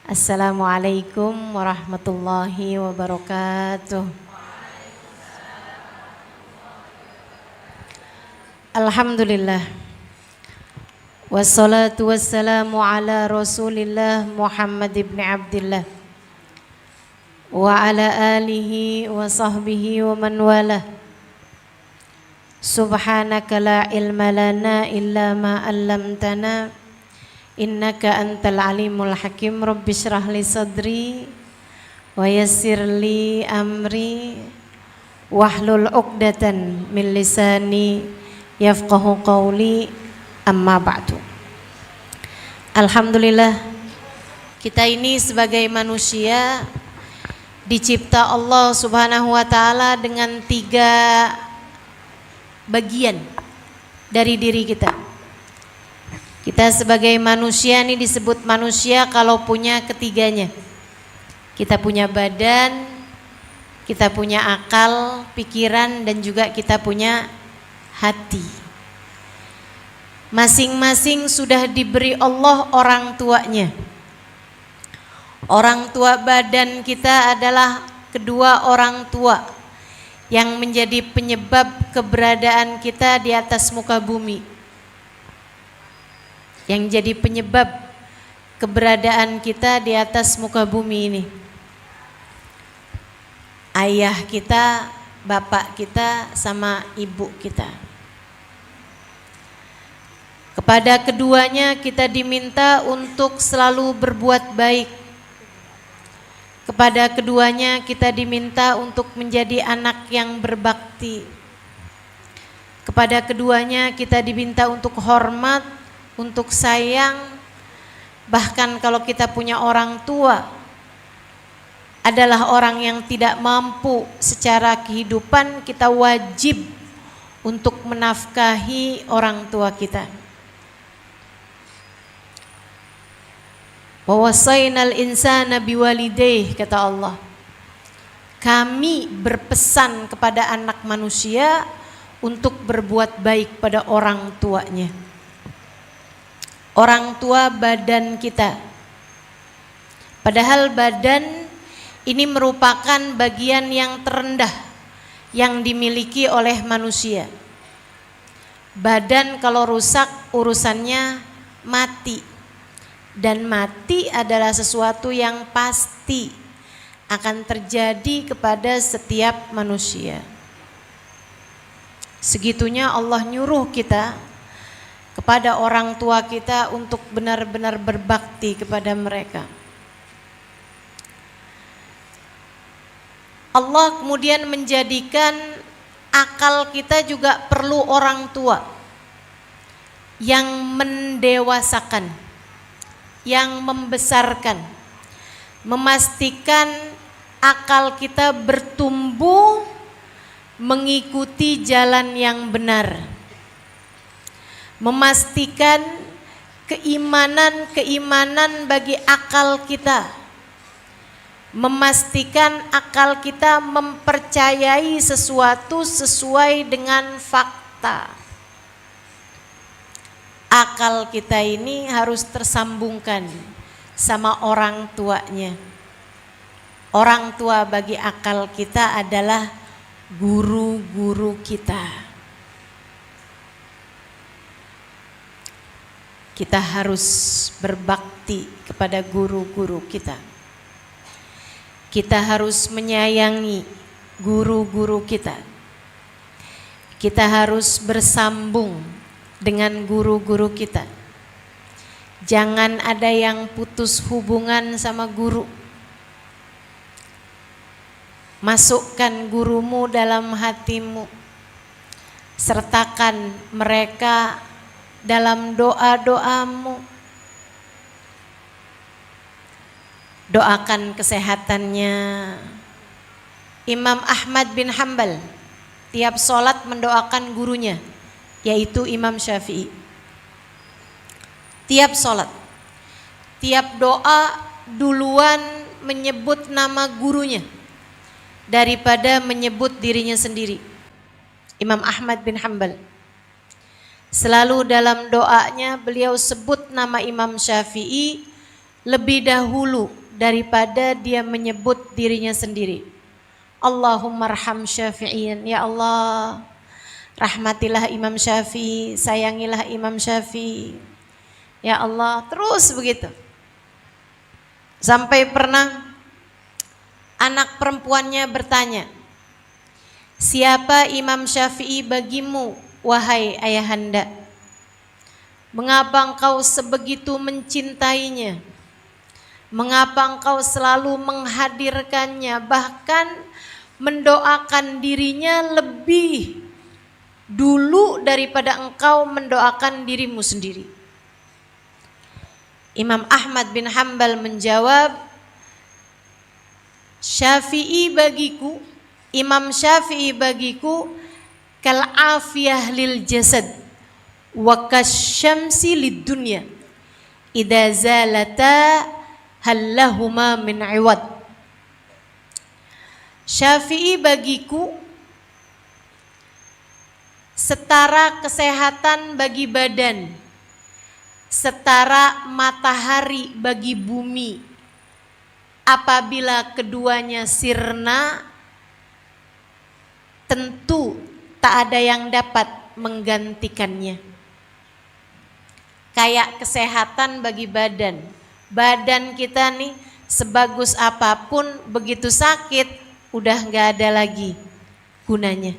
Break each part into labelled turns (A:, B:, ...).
A: Assalamualaikum warahmatullahi wabarakatuh. Alhamdulillah. Wassalatu wassalamu ala Rasulillah Muhammad ibn Abdillah wa ala alihi wa sahbihi wa man walah. Subhanaka la ilma lana illa ma 'allamtana innaka antal alimul hakim. Rabbi shrah li sadri wa yassir li amri wahlul 'uqdatan min lisani yafqahu qawli, amma ba'du. Alhamdulillah, kita ini sebagai manusia dicipta Allah Subhanahu wa taala dengan 3 bagian dari diri kita. Kita sebagai manusia ini disebut manusia kalau punya ketiganya. Kita punya badan, kita punya akal, pikiran, dan juga kita punya hati. Masing-masing sudah diberi Allah orang tuanya. Orang tua badan kita adalah kedua orang tua yang menjadi penyebab keberadaan kita di atas muka bumi, yang jadi penyebab keberadaan kita di atas muka bumi ini. Ayah kita, bapak kita, sama ibu kita. Kepada keduanya kita diminta untuk selalu berbuat baik. Kepada keduanya kita diminta untuk menjadi anak yang berbakti. Kepada keduanya kita diminta untuk hormat, untuk sayang. Bahkan kalau kita punya orang tua adalah orang yang tidak mampu secara kehidupan, kita wajib untuk menafkahi orang tua kita. Wa wasainal insana biwalidayhi, kata Allah. Kami berpesan kepada anak manusia untuk berbuat baik pada orang tuanya. Orang tua badan kita. Padahal badan ini merupakan bagian yang terendah yang dimiliki oleh manusia. Badan kalau rusak urusannya mati. Dan mati adalah sesuatu yang pasti akan terjadi kepada setiap manusia. Segitunya Allah nyuruh kita kepada orang tua kita untuk benar-benar berbakti kepada mereka. Allah kemudian menjadikan akal kita juga perlu orang tua yang mendewasakan, yang membesarkan, memastikan akal kita bertumbuh mengikuti jalan yang benar, memastikan keimanan bagi akal kita, memastikan akal kita mempercayai sesuatu sesuai dengan fakta. Akal kita ini harus tersambungkan sama orang tuanya. Orang tua bagi akal kita adalah guru-guru kita. Kita harus berbakti kepada guru-guru kita. Kita harus menyayangi guru-guru kita. Kita harus bersambung dengan guru-guru kita. Jangan ada yang putus hubungan sama guru. Masukkan gurumu dalam hatimu. Sertakan mereka dalam doa-doamu. Doakan kesehatannya. Imam Ahmad bin Hanbal tiap sholat mendoakan gurunya, yaitu Imam Syafi'i. Tiap sholat, tiap doa duluan menyebut nama gurunya daripada menyebut dirinya sendiri. Imam Ahmad bin Hanbal selalu dalam doanya beliau sebut nama Imam Syafi'i lebih dahulu daripada dia menyebut dirinya sendiri. Allahumma arham Syafi'in, ya Allah rahmatilah Imam Syafi'i, sayangilah Imam Syafi'i, ya Allah, terus begitu. Sampai pernah anak perempuannya bertanya, siapa Imam Syafi'i bagimu, wahai ayahanda? Mengapa engkau sebegitu mencintainya? Mengapa engkau selalu menghadirkannya, bahkan mendoakan dirinya lebih dulu daripada engkau mendoakan dirimu sendiri? Imam Ahmad bin Hanbal menjawab, Syafi'i bagiku, Imam Syafi'i bagiku kal afiyah lil jasad wa kasyamsi lid dunya idza zalata hallahuma min iwad. Syafi'i bagiku setara kesehatan bagi badan, setara matahari bagi bumi. Apabila keduanya sirna, tentu tak ada yang dapat menggantikannya. Kayak kesehatan bagi badan. Badan kita nih sebagus apapun, begitu sakit udah gak ada lagi gunanya.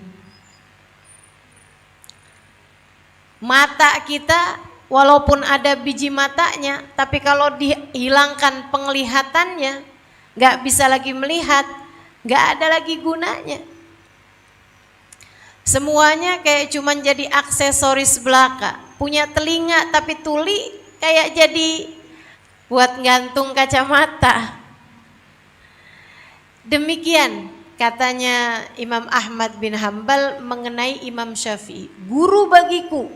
A: Mata kita walaupun ada biji matanya, tapi kalau dihilangkan penglihatannya, gak bisa lagi melihat, gak ada lagi gunanya. Semuanya kayak cuman jadi aksesoris belaka. Punya telinga tapi tuli kayak jadi buat gantung kacamata. Demikian katanya Imam Ahmad bin Hanbal mengenai Imam Syafi'i. Guru bagiku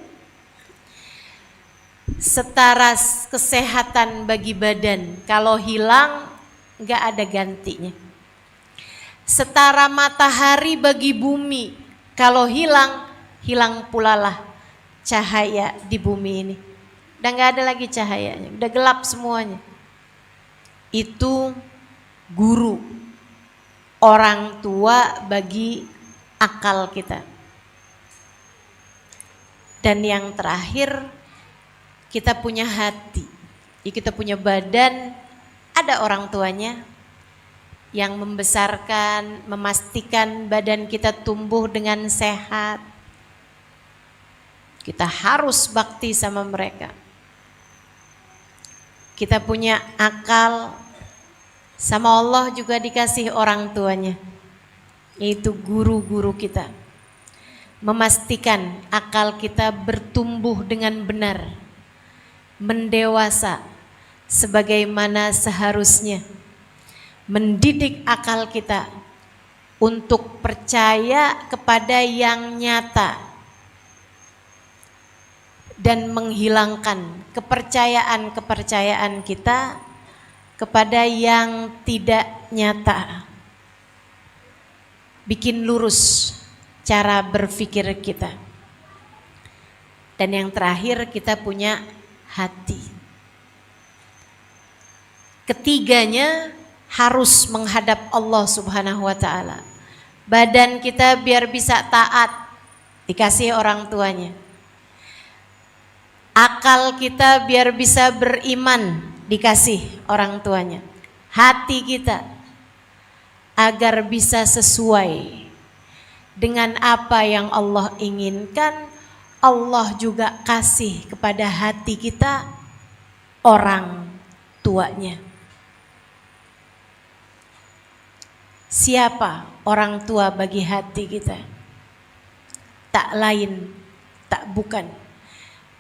A: setara kesehatan bagi badan, kalau hilang gak ada gantinya. Setara matahari bagi bumi, kalau hilang, hilang pula lah cahaya di bumi ini. Udah gak ada lagi cahayanya, udah gelap semuanya. Itu guru, orang tua bagi akal kita. Dan yang terakhir, kita punya hati, kita punya badan, ada orang tuanya yang membesarkan, memastikan badan kita tumbuh dengan sehat. Kita harus bakti sama mereka. Kita punya akal, sama Allah juga dikasih orang tuanya, yaitu guru-guru kita. Memastikan akal kita bertumbuh dengan benar, mendewasa sebagaimana seharusnya, mendidik akal kita untuk percaya kepada yang nyata dan menghilangkan kepercayaan-kepercayaan kita kepada yang tidak nyata. Bikin lurus cara berpikir kita. Dan yang terakhir, kita punya hati. Ketiganya harus menghadap Allah Subhanahu wa ta'ala. Badan kita biar bisa taat, dikasih orang tuanya. Akal kita biar bisa beriman, dikasih orang tuanya. Hati kita agar bisa sesuai dengan apa yang Allah inginkan, Allah juga kasih kepada hati kita orang tuanya. Siapa orang tua bagi hati kita? Tak lain, tak bukan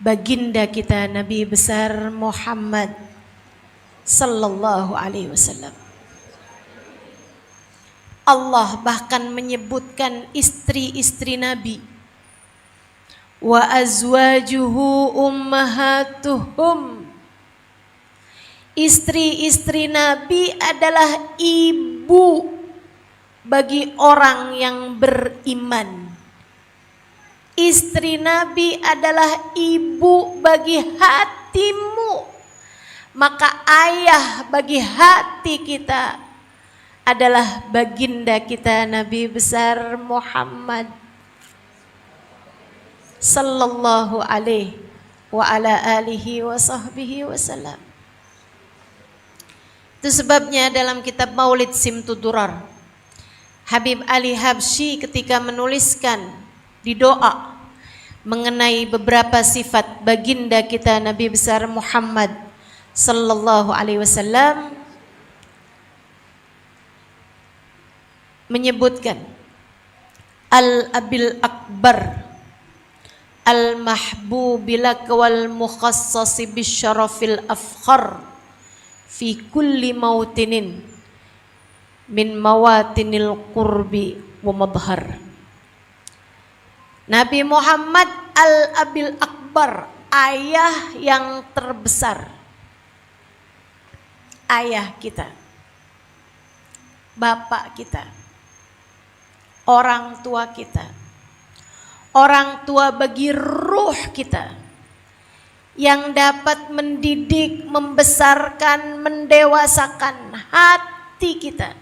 A: baginda kita Nabi besar Muhammad sallallahu alaihi wasallam. Allah bahkan menyebutkan istri-istri Nabi, wa azwajuhu ummahatuhum. Istri-istri Nabi adalah ibu bagi orang yang beriman. Istri Nabi adalah ibu bagi hatimu. Maka ayah bagi hati kita adalah baginda kita Nabi besar Muhammad sallallahu alaihi wa ala alihi wa sahbihi wasallam. Itu sebabnya dalam kitab Maulid Simtudurar, Habib Ali Habsyi ketika menuliskan di doa mengenai beberapa sifat baginda kita Nabi besar Muhammad sallallahu alaihi wasallam menyebutkan Al-Abil Akbar Al-Mahbubilak wal Mukhassasi bisyarafil afkhar fi kulli mautinin min mawatinil qurbi wa madhar. Nabi Muhammad Al-Abil Akbar, ayah yang terbesar, ayah kita, bapak kita, orang tua kita, orang tua bagi ruh kita, yang dapat mendidik, membesarkan, mendewasakan hati kita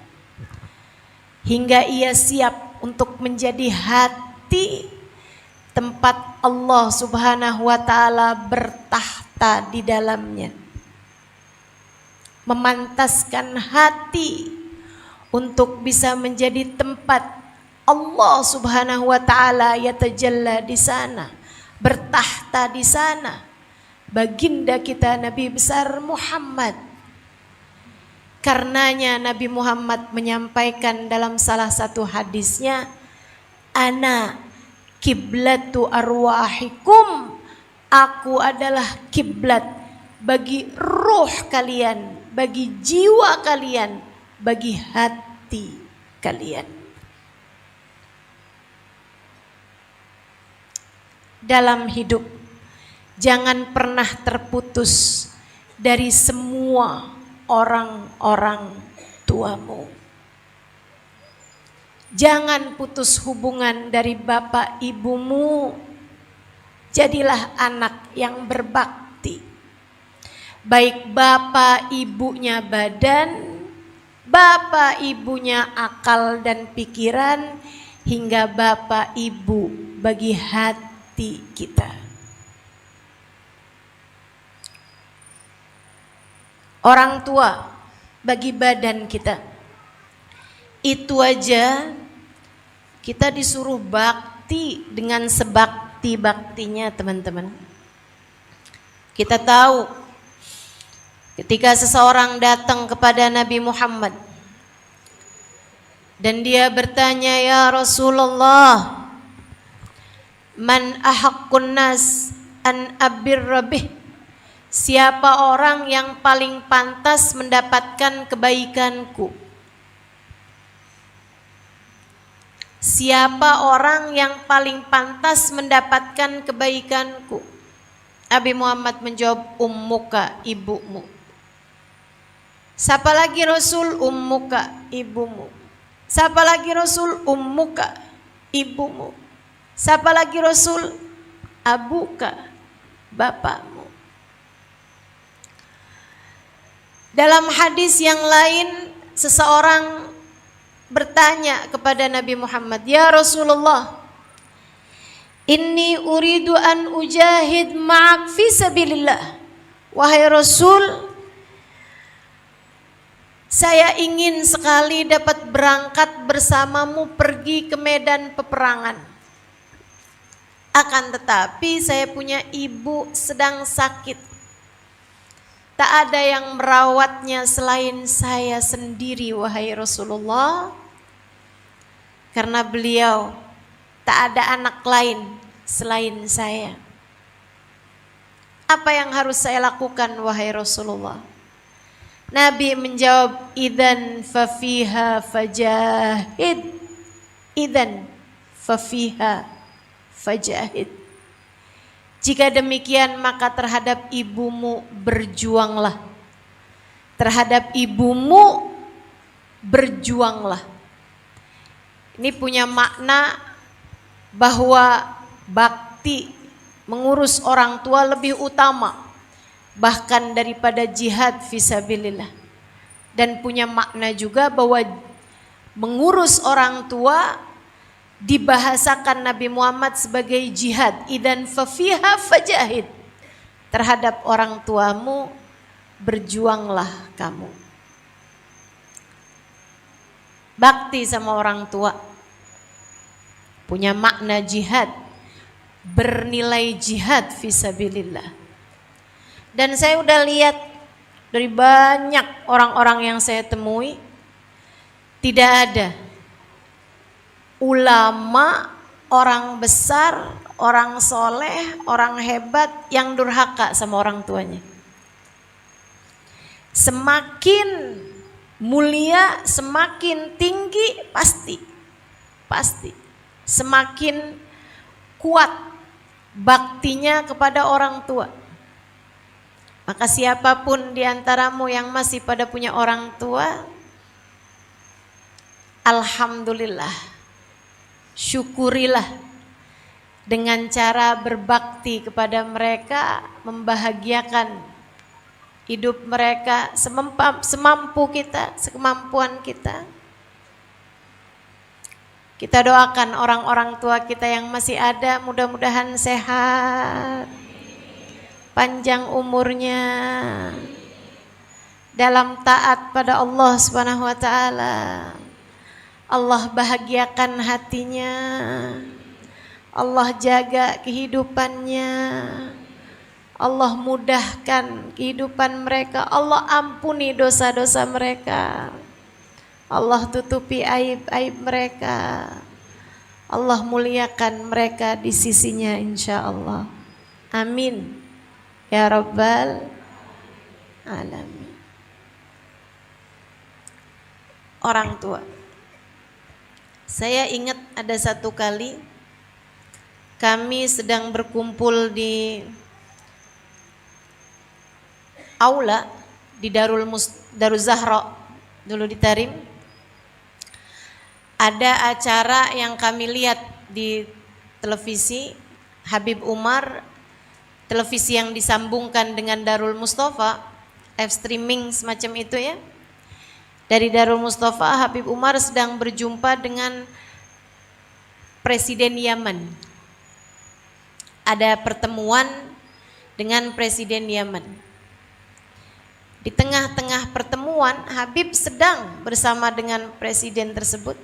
A: hingga ia siap untuk menjadi hati tempat Allah Subhanahu wa taala bertahta di dalamnya. Memantaskan hati untuk bisa menjadi tempat Allah Subhanahu wa taala yatajalla di sana, bertahta di sana. Baginda kita Nabi besar Muhammad. Karenanya Nabi Muhammad menyampaikan dalam salah satu hadisnya, ana kiblatu arwahikum, aku adalah kiblat bagi ruh kalian, bagi jiwa kalian, bagi hati kalian. Dalam hidup jangan pernah terputus dari semua orang-orang tuamu. Jangan putus hubungan dari bapak ibumu. Jadilah anak yang berbakti. Baik bapak ibunya badan, bapak ibunya akal dan pikiran, hingga bapak ibu bagi hati kita. Orang tua bagi badan kita. Itu aja kita disuruh bakti dengan sebakti-baktinya, teman-teman. Kita tahu ketika seseorang datang kepada Nabi Muhammad dan dia bertanya, ya Rasulullah, man ahaqqun nas an abirra bih, siapa orang yang paling pantas mendapatkan kebaikanku? Siapa orang yang paling pantas mendapatkan kebaikanku? Nabi Muhammad menjawab, ummuka, ibumu. Siapa lagi Rasul? Ummuka, ibumu. Siapa lagi Rasul? Ummuka, ibumu. Siapa lagi Rasul? Abuka, bapakmu. Dalam hadis yang lain, seseorang bertanya kepada Nabi Muhammad, ya Rasulullah, inni uridu an ujahid ma'ak fi sabilillah. Wahai Rasul, saya ingin sekali dapat berangkat bersamamu pergi ke medan peperangan. Akan tetapi saya punya ibu sedang sakit. Tak ada yang merawatnya selain saya sendiri, wahai Rasulullah. Karena beliau tak ada anak lain selain saya. Apa yang harus saya lakukan, wahai Rasulullah? Nabi menjawab, idzan fafiha fajahid. Idzan fafiha fajahid. Jika demikian maka terhadap ibumu berjuanglah. Terhadap ibumu berjuanglah. Ini punya makna bahwa bakti mengurus orang tua lebih utama bahkan daripada jihad fisabilillah. Dan punya makna juga bahwa mengurus orang tua dibahasakan Nabi Muhammad sebagai jihad. Idan fafiha fajahid, terhadap orang tuamu berjuanglah kamu. Bakti sama orang tua punya makna jihad, bernilai jihad fisabilillah. Dan saya udah lihat dari banyak orang-orang yang saya temui, tidak ada ulama, orang besar, orang soleh, orang hebat yang durhaka sama orang tuanya. Semakin mulia, semakin tinggi, pasti semakin kuat baktinya kepada orang tua. Maka siapapun di antaramu yang masih pada punya orang tua, alhamdulillah, syukurilah dengan cara berbakti kepada mereka, membahagiakan hidup mereka semampu kita, sekemampuan kita. Kita doakan orang-orang tua kita yang masih ada, mudah-mudahan sehat, panjang umurnya, dalam taat pada Allah Subhanahu wa taala. Allah bahagiakan hatinya, Allah jaga kehidupannya, Allah mudahkan kehidupan mereka, Allah ampuni dosa-dosa mereka, Allah tutupi aib-aib mereka, Allah muliakan mereka di sisinya insyaallah. Amin ya Rabbal Alamin. Orang tua, saya ingat ada satu kali kami sedang berkumpul di aula di Darul Zahra dulu di Tarim. Ada acara yang kami lihat di televisi Habib Umar, televisi yang disambungkan dengan Darul Mustafa, live streaming semacam itu ya. Dari Darul Mustafa, Habib Umar sedang berjumpa dengan Presiden Yaman. Ada pertemuan dengan Presiden Yaman. Di tengah-tengah pertemuan, Habib sedang bersama dengan Presiden tersebut,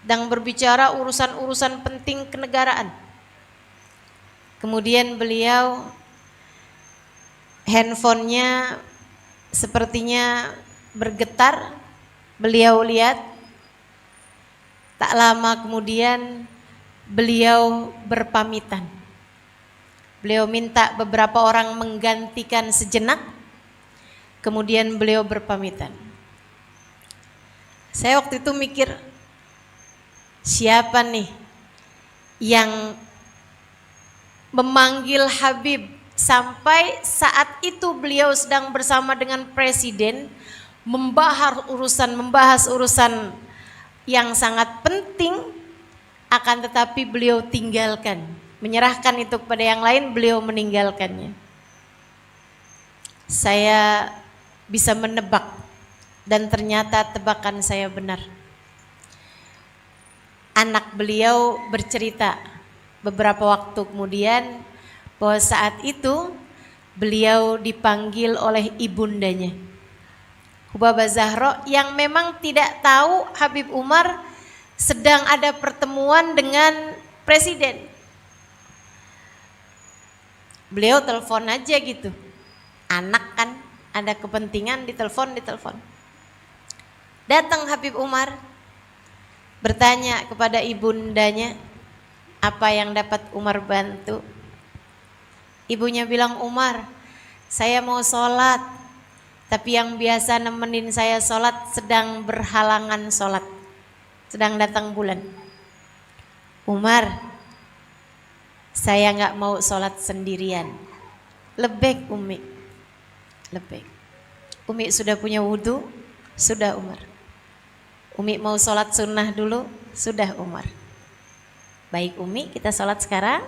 A: sedang berbicara urusan-urusan penting kenegaraan. Kemudian beliau handphonenya sepertinya bergetar, beliau lihat. Tak lama kemudian beliau berpamitan. Beliau minta beberapa orang menggantikan sejenak, kemudian beliau berpamitan. Saya waktu itu mikir, siapa nih yang memanggil Habib sampai saat itu beliau sedang bersama dengan Presiden membahas urusan yang sangat penting, akan tetapi beliau tinggalkan, menyerahkan itu kepada yang lain, beliau meninggalkannya. Saya bisa menebak dan ternyata tebakan saya benar. Anak beliau bercerita beberapa waktu kemudian bahwa saat itu beliau dipanggil oleh ibundanya, Hubabah Zahra, yang memang tidak tahu Habib Umar sedang ada pertemuan dengan Presiden. Beliau telepon aja gitu. Anak kan ada kepentingan, ditelepon. Datang Habib Umar, bertanya kepada ibundanya, apa yang dapat Umar bantu? Ibunya bilang, Umar, saya mau sholat, tapi yang biasa nemenin saya sholat sedang berhalangan sholat, sedang datang bulan. Umar, saya nggak mau sholat sendirian. Lebek Umi, lebek. Umi sudah punya wudhu, sudah Umar. Umi mau sholat sunnah dulu, sudah Umar. Baik Umi, kita sholat sekarang.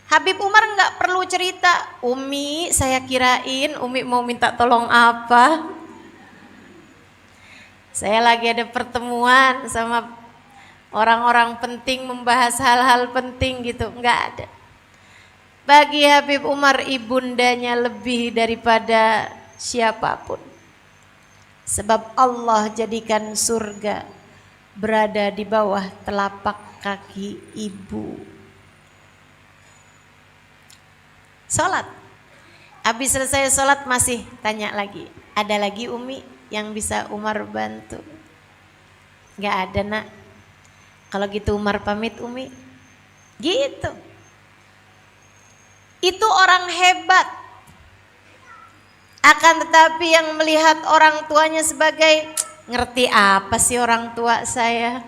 A: Habib Umar nggak perlu cerita, Umi saya kirain Umi mau minta tolong apa. Saya lagi ada pertemuan sama orang-orang penting membahas hal-hal penting gitu, nggak ada. Bagi Habib Umar ibundanya lebih daripada siapapun. Sebab Allah jadikan surga berada di bawah telapak kaki ibu. Sholat, habis selesai sholat masih tanya lagi, ada lagi Umi yang bisa Umar bantu? Gak ada nak. Kalau gitu Umar pamit Umi. Gitu. Itu orang hebat. Akan tetapi yang melihat orang tuanya sebagai, ngerti apa sih orang tua saya?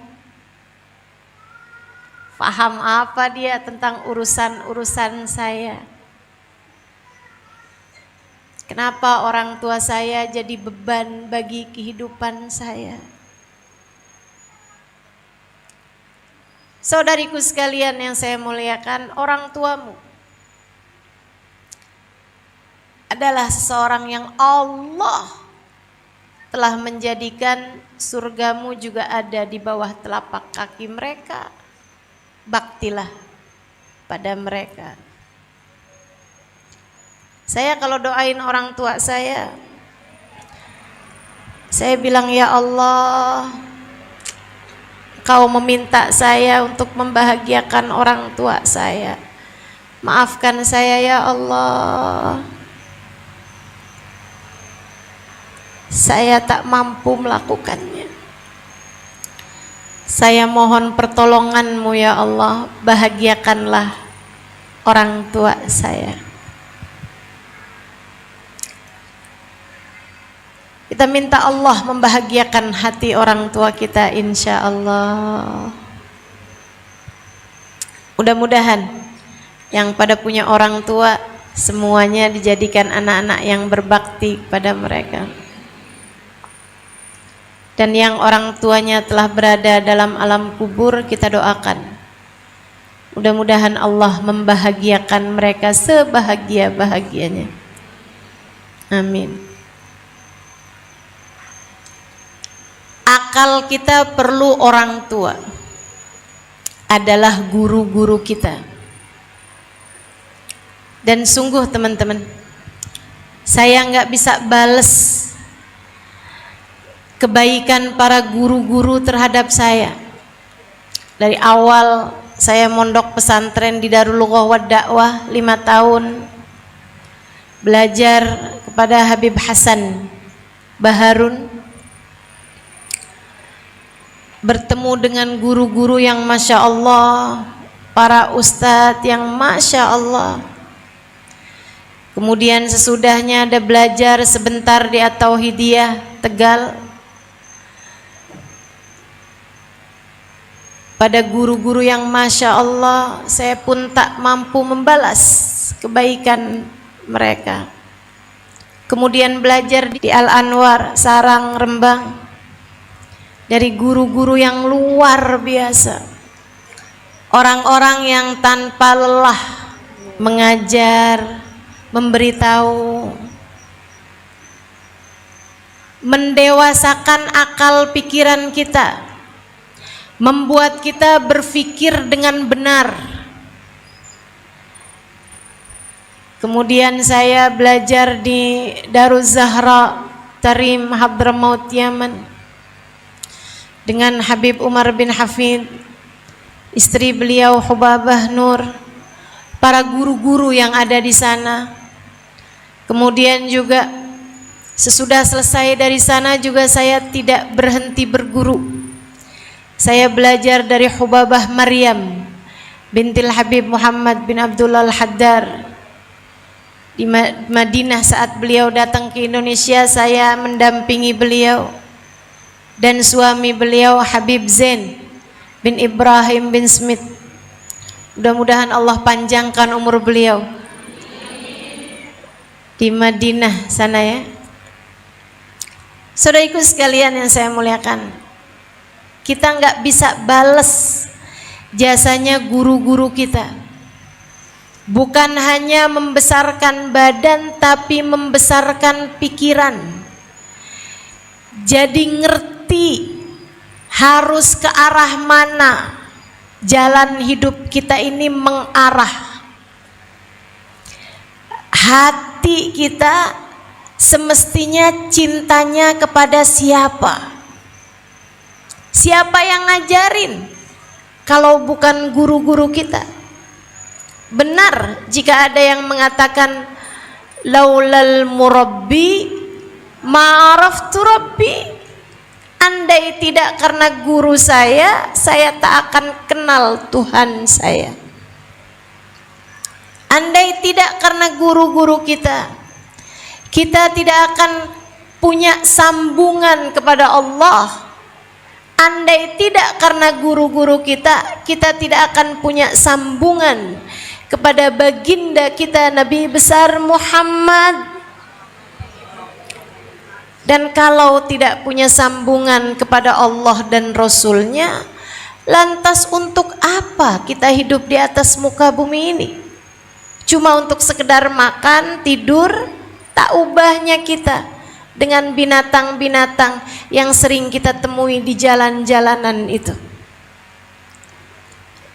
A: Paham apa dia tentang urusan-urusan saya? Kenapa orang tua saya jadi beban bagi kehidupan saya? Saudariku sekalian yang saya muliakan, orang tuamu adalah seseorang yang Allah telah menjadikan surgamu juga ada di bawah telapak kaki mereka. Baktilah pada mereka. Saya kalau doain orang tua saya bilang, ya Allah, Kau meminta saya untuk membahagiakan orang tua saya. Maafkan saya ya Allah. Saya tak mampu melakukannya. Saya mohon pertolongan-Mu ya Allah, bahagiakanlah orang tua saya. Kita minta Allah membahagiakan hati orang tua kita insya Allah. Mudah-mudahan yang pada punya orang tua semuanya dijadikan anak-anak yang berbakti pada mereka. Dan yang orang tuanya telah berada dalam alam kubur kita doakan. Mudah-mudahan Allah membahagiakan mereka sebahagia-bahagianya. Amin. Akal kita perlu orang tua, adalah guru-guru kita. Dan sungguh teman-teman, saya nggak bisa bales kebaikan para guru-guru terhadap saya. Dari awal saya mondok pesantren di Darul Lughah wa Dakwah 5 tahun, belajar kepada Habib Hasan Baharun, bertemu dengan guru-guru yang Masya Allah, para ustadz yang Masya Allah. Kemudian sesudahnya ada belajar sebentar di At-Tauhidiyah Tegal pada guru-guru yang Masya Allah. Saya pun tak mampu membalas kebaikan mereka. Kemudian belajar di Al-Anwar Sarang Rembang dari guru-guru yang luar biasa, orang-orang yang tanpa lelah mengajar, memberitahu, mendewasakan akal pikiran kita, membuat kita berpikir dengan benar. Kemudian saya belajar di Daruz Zahra Tarim Hadramaut Yaman dengan Habib Umar bin Hafid, istri beliau Hubabah Nur, para guru-guru yang ada di sana. Kemudian juga sesudah selesai dari sana juga saya tidak berhenti berguru. Saya belajar dari Hubabah Maryam bintil Habib Muhammad bin Abdullah Al-Haddar di Madinah. Saat beliau datang ke Indonesia, saya mendampingi beliau dan suami beliau Habib Zain bin Ibrahim bin Smith. Mudah-mudahan Allah panjangkan umur beliau di Madinah sana ya. Saudaraku sekalian yang saya muliakan, kita nggak bisa balas jasanya guru-guru kita. bukan hanya membesarkan badan tapi membesarkan pikiran. Jadi ngerti harus ke arah mana jalan hidup kita ini mengarah. Hati kita semestinya cintanya kepada siapa? Siapa yang ngajarin kalau bukan guru-guru kita? Benar jika ada yang mengatakan laulal murabbi ma'araftu rabbi. Andai tidak karena guru saya tak akan kenal Tuhan saya. Andai tidak karena guru-guru kita tidak akan punya sambungan kepada Allah. Andai tidak karena guru-guru kita tidak akan punya sambungan kepada baginda kita Nabi besar Muhammad. Dan kalau tidak punya sambungan kepada Allah dan Rasulnya, lantas untuk apa kita hidup di atas muka bumi ini? Cuma untuk sekedar makan, tidur, tak ubahnya kita dengan binatang-binatang yang sering kita temui di jalan-jalanan itu.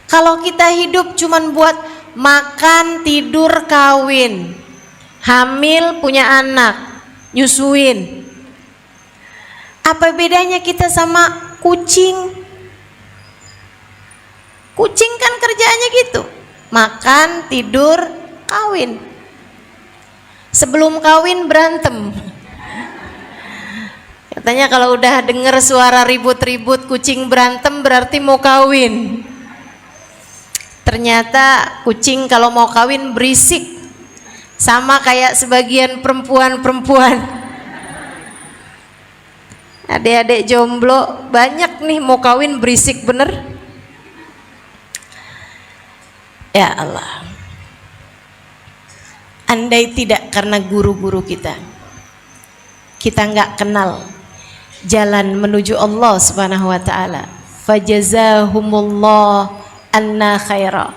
A: Kalau kita hidup cuma buat makan, tidur, kawin, hamil, punya anak, nyusuin. Apa bedanya kita sama kucing? Kucing kan kerjaannya gitu, makan, tidur, kawin. Sebelum kawin berantem. Katanya kalau udah denger suara ribut-ribut kucing berantem berarti mau kawin. Ternyata kucing kalau mau kawin berisik, sama kayak sebagian perempuan-perempuan. Adik-adik jomblo banyak nih mau kawin berisik bener. Ya Allah, andai tidak karena guru-guru kita nggak kenal jalan menuju Allah Subhanahu wa taala. Fajazahumullah anna khaira.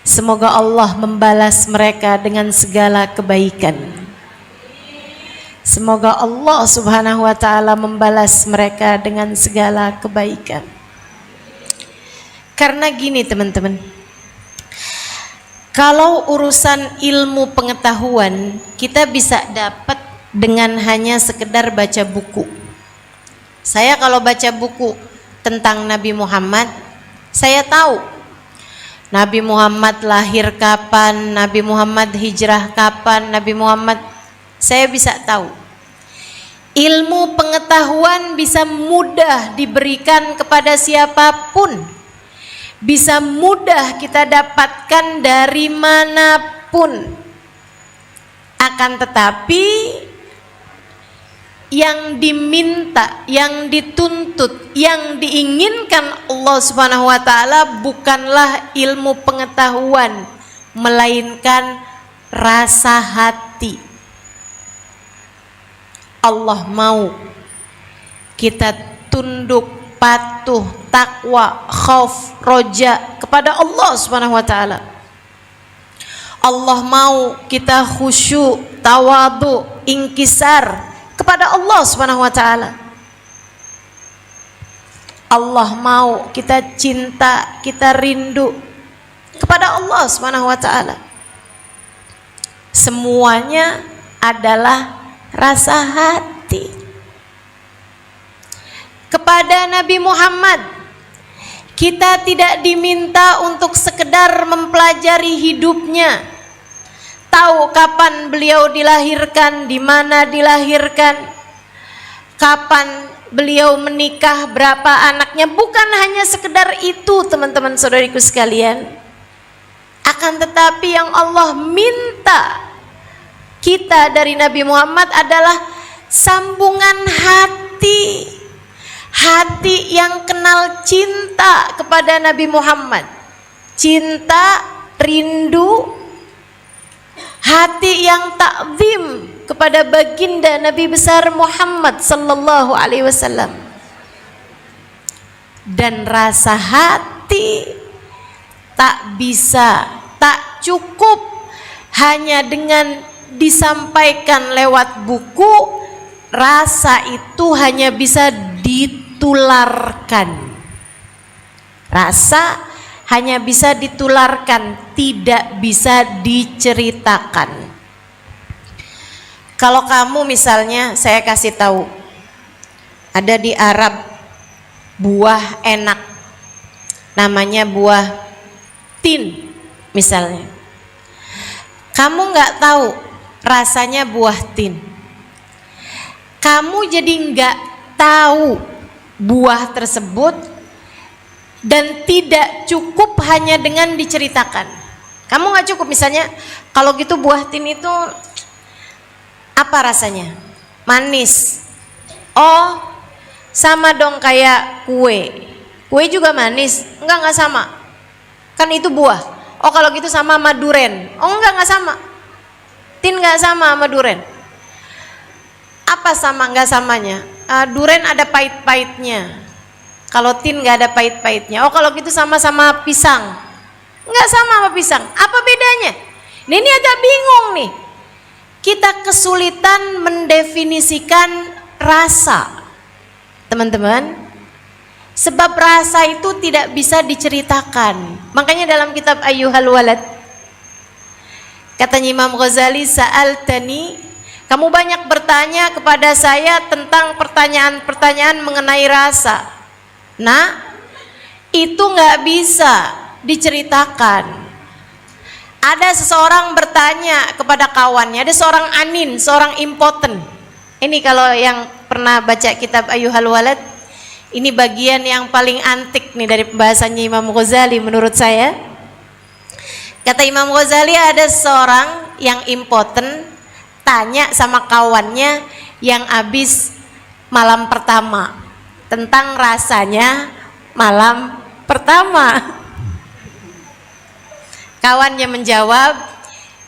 A: Semoga Allah membalas mereka dengan segala kebaikan. Semoga Allah Subhanahu wa taala membalas mereka dengan segala kebaikan. Karena gini teman-teman, kalau urusan ilmu pengetahuan kita bisa dapat dengan hanya sekedar baca buku. Saya kalau baca buku tentang Nabi Muhammad, saya tahu Nabi Muhammad lahir kapan, Nabi Muhammad hijrah kapan, Nabi Muhammad, saya bisa tahu. Ilmu pengetahuan bisa mudah diberikan kepada siapapun, bisa mudah kita dapatkan dari manapun. Akan tetapi yang diminta, yang dituntut, yang diinginkan Allah Subhanahu wa taala bukanlah ilmu pengetahuan, melainkan rasa hati. Allah mau kita tunduk, patuh, takwa, khauf, roja kepada Allah Subhanahu wa taala. Allah mau kita khusyuk, tawadu, inkisar kepada Allah Subhanahu wa taala. Allah mau kita cinta, kita rindu kepada Allah Subhanahu wa taala. Semuanya adalah rasa hati. Kepada Nabi Muhammad kita tidak diminta untuk sekedar mempelajari hidupnya, tahu kapan beliau dilahirkan, di mana dilahirkan, kapan beliau menikah, berapa anaknya. Bukan hanya sekedar itu teman-teman saudariku sekalian. Akan tetapi yang Allah minta kita dari Nabi Muhammad adalah sambungan hati. Hati yang kenal cinta kepada Nabi Muhammad, cinta, rindu. Hati yang takzim kepada baginda Nabi besar Muhammad sallallahu alaihi wasallam. Dan rasa hati tak bisa, tak cukup hanya dengan disampaikan lewat buku, rasa itu hanya bisa ditularkan. Rasa hanya bisa ditularkan, tidak bisa diceritakan. Kalau kamu misalnya, saya kasih tahu, ada di Arab buah enak, namanya buah tin misalnya. Kamu nggak tahu rasanya buah tin, kamu jadi nggak tahu buah tersebut, dan tidak cukup hanya dengan diceritakan. Kamu nggak cukup misalnya, kalau gitu buah tin itu apa rasanya? Manis. Oh, sama dong kayak kue. Kue juga manis? Enggak sama. Kan itu buah. Oh, kalau gitu sama sama duren. Oh, enggak sama. Tin enggak sama sama duren. Apa sama enggak samanya? Duren ada pahit-pahitnya. Kalau tin enggak ada pahit-pahitnya. Oh, kalau gitu sama-sama pisang. Enggak sama sama pisang. Apa bedanya? Ini agak bingung nih. Kita kesulitan mendefinisikan rasa, teman-teman. Sebab rasa itu tidak bisa diceritakan. Makanya dalam kitab Ayyuhal Walad, katanya Imam Ghazali, sa'altani, kamu banyak bertanya kepada saya tentang pertanyaan-pertanyaan mengenai rasa. Nah, itu nggak bisa diceritakan. Ada seseorang bertanya kepada kawannya, ada seorang anin, seorang impoten. Ini kalau yang pernah baca kitab Ayyuhal Walad, ini bagian yang paling antik nih dari pembahasannya Imam Ghazali menurut saya. Kata Imam Ghazali, ada seorang yang impoten tanya sama kawannya yang habis malam pertama tentang rasanya malam pertama. Kawannya menjawab,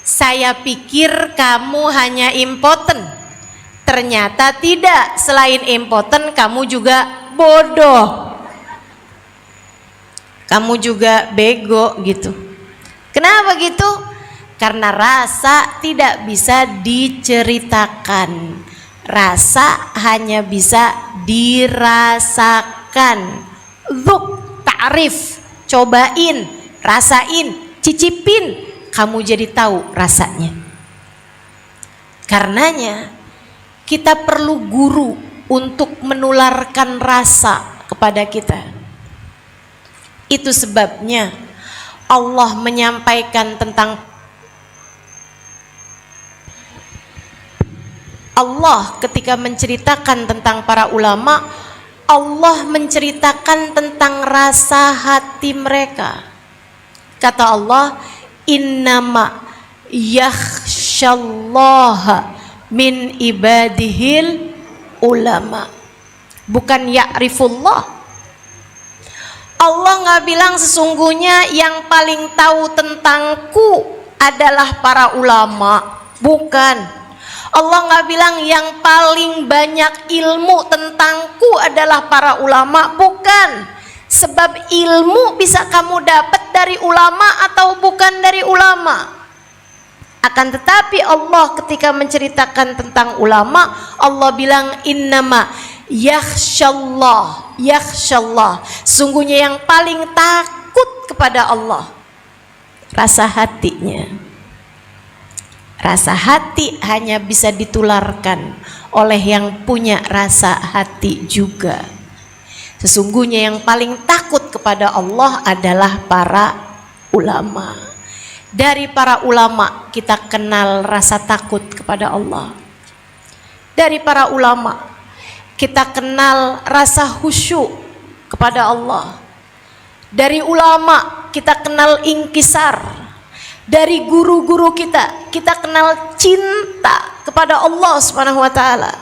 A: saya pikir kamu hanya impoten. Ternyata tidak, selain impoten kamu juga bodoh. Kamu juga bego gitu. Kenapa gitu? Karena rasa tidak bisa diceritakan. Rasa hanya bisa dirasakan. Dzuk, ta'rif, cobain, rasain, cicipin, kamu jadi tahu rasanya. Karenanya kita perlu guru untuk menularkan rasa kepada kita. Itu sebabnya Allah menyampaikan tentang Allah ketika menceritakan tentang para ulama, Allah menceritakan tentang rasa hati mereka. Kata Allah, innama yakhsyallaha min ibadihil ulama. Bukan ya'rifullah. Allah nggak bilang sesungguhnya yang paling tahu tentangku adalah para ulama. Bukan. Allah nggak bilang yang paling banyak ilmu tentangku adalah para ulama. Bukan. Sebab ilmu bisa kamu dapat dari ulama atau bukan dari ulama. Akan tetapi Allah ketika menceritakan tentang ulama, Allah bilang innama yakhsyallah, yakhsyallah. Sungguhnya yang paling takut kepada Allah rasa hatinya. Rasa hati hanya bisa ditularkan oleh yang punya rasa hati juga. Sesungguhnya yang paling takut kepada Allah adalah para ulama. Dari para ulama kita kenal rasa takut kepada Allah. Dari para ulama kita kenal rasa khusyuk kepada Allah. Dari ulama kita kenal inkisar. Dari guru-guru kita kenal cinta kepada Allah Subhanahu wa taala.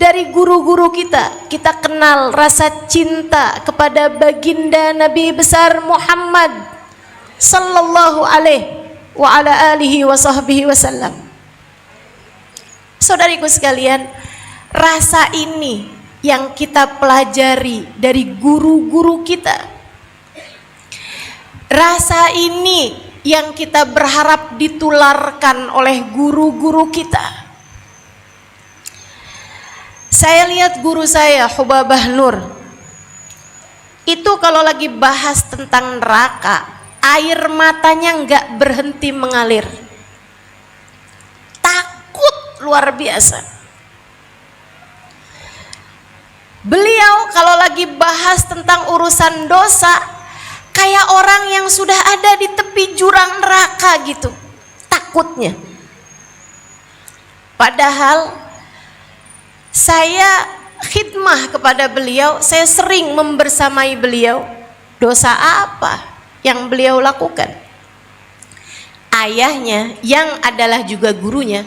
A: Dari guru-guru kita kenal rasa cinta kepada baginda Nabi besar Muhammad sallallahu alaihi wa ala alihi wa sahbihi wasallam. Saudariku sekalian, rasa ini yang kita pelajari dari guru-guru kita. Rasa ini yang kita berharap ditularkan oleh guru-guru kita. Saya lihat guru saya Hubabah Nur itu kalau lagi bahas tentang neraka, air matanya nggak berhenti mengalir, takut luar biasa. Beliau kalau lagi bahas tentang urusan dosa, kayak orang yang sudah ada di tepi jurang neraka gitu, takutnya. Padahal saya khidmah kepada beliau, saya sering membersamai beliau. Dosa apa yang beliau lakukan? Ayahnya yang adalah juga gurunya,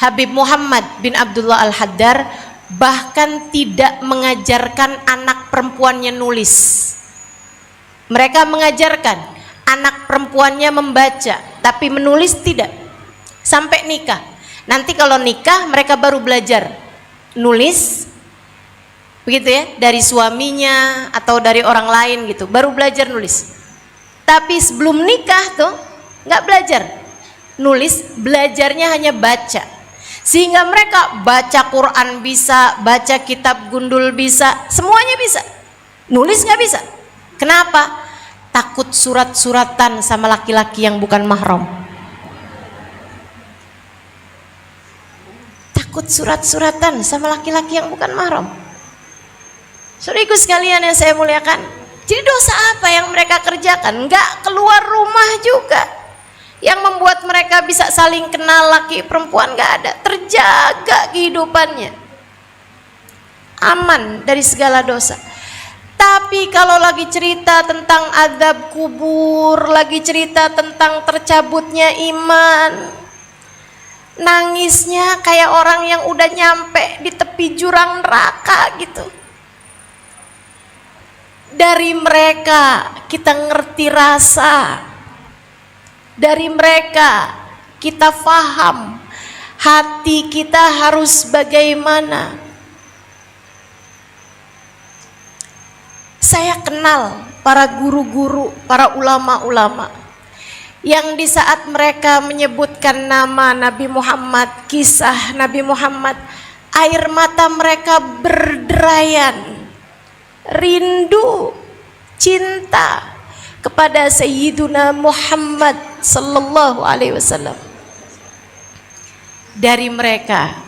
A: Habib Muhammad bin Abdullah Al-Haddar, bahkan tidak mengajarkan anak perempuannya nulis. Mereka mengajarkan anak perempuannya membaca, tapi menulis tidak, sampai nikah. Nanti kalau nikah mereka baru belajar nulis, begitu ya, dari suaminya atau dari orang lain gitu, baru belajar nulis. Tapi sebelum nikah tuh nggak belajar nulis, belajarnya hanya baca. Sehingga mereka baca Quran bisa, baca kitab gundul bisa, semuanya bisa. Nulis nggak bisa. Kenapa? Takut surat-suratan sama laki-laki yang bukan mahram. Takut surat-suratan sama laki-laki yang bukan mahram. Saudaraku sekalian yang saya muliakan, jadi dosa apa yang mereka kerjakan? Enggak keluar rumah juga. Yang membuat mereka bisa saling kenal laki perempuan enggak ada. Terjaga kehidupannya, aman dari segala dosa. Tapi kalau lagi cerita tentang azab kubur, lagi cerita tentang tercabutnya iman, nangisnya kayak orang yang udah nyampe di tepi jurang neraka gitu. Dari mereka kita ngerti rasa, dari mereka kita faham hati kita harus bagaimana. Saya kenal para guru-guru, para ulama-ulama yang di saat mereka menyebutkan nama Nabi Muhammad, kisah Nabi Muhammad, air mata mereka berderayan, rindu, cinta kepada Sayyiduna Muhammad sallallahu alaihi wasallam. Dari mereka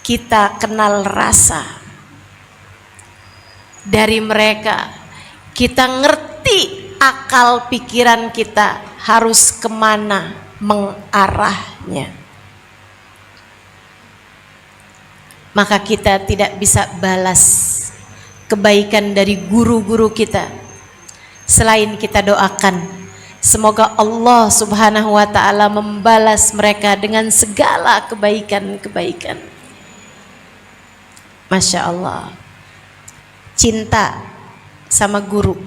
A: kita kenal rasa, dari mereka kita ngerti akal pikiran kita harus kemana mengarahnya. Maka kita tidak bisa balas kebaikan dari guru-guru kita selain kita doakan semoga Allah Subhanahu wa taala membalas mereka dengan segala kebaikan-kebaikan. Masya Allah, cinta sama guru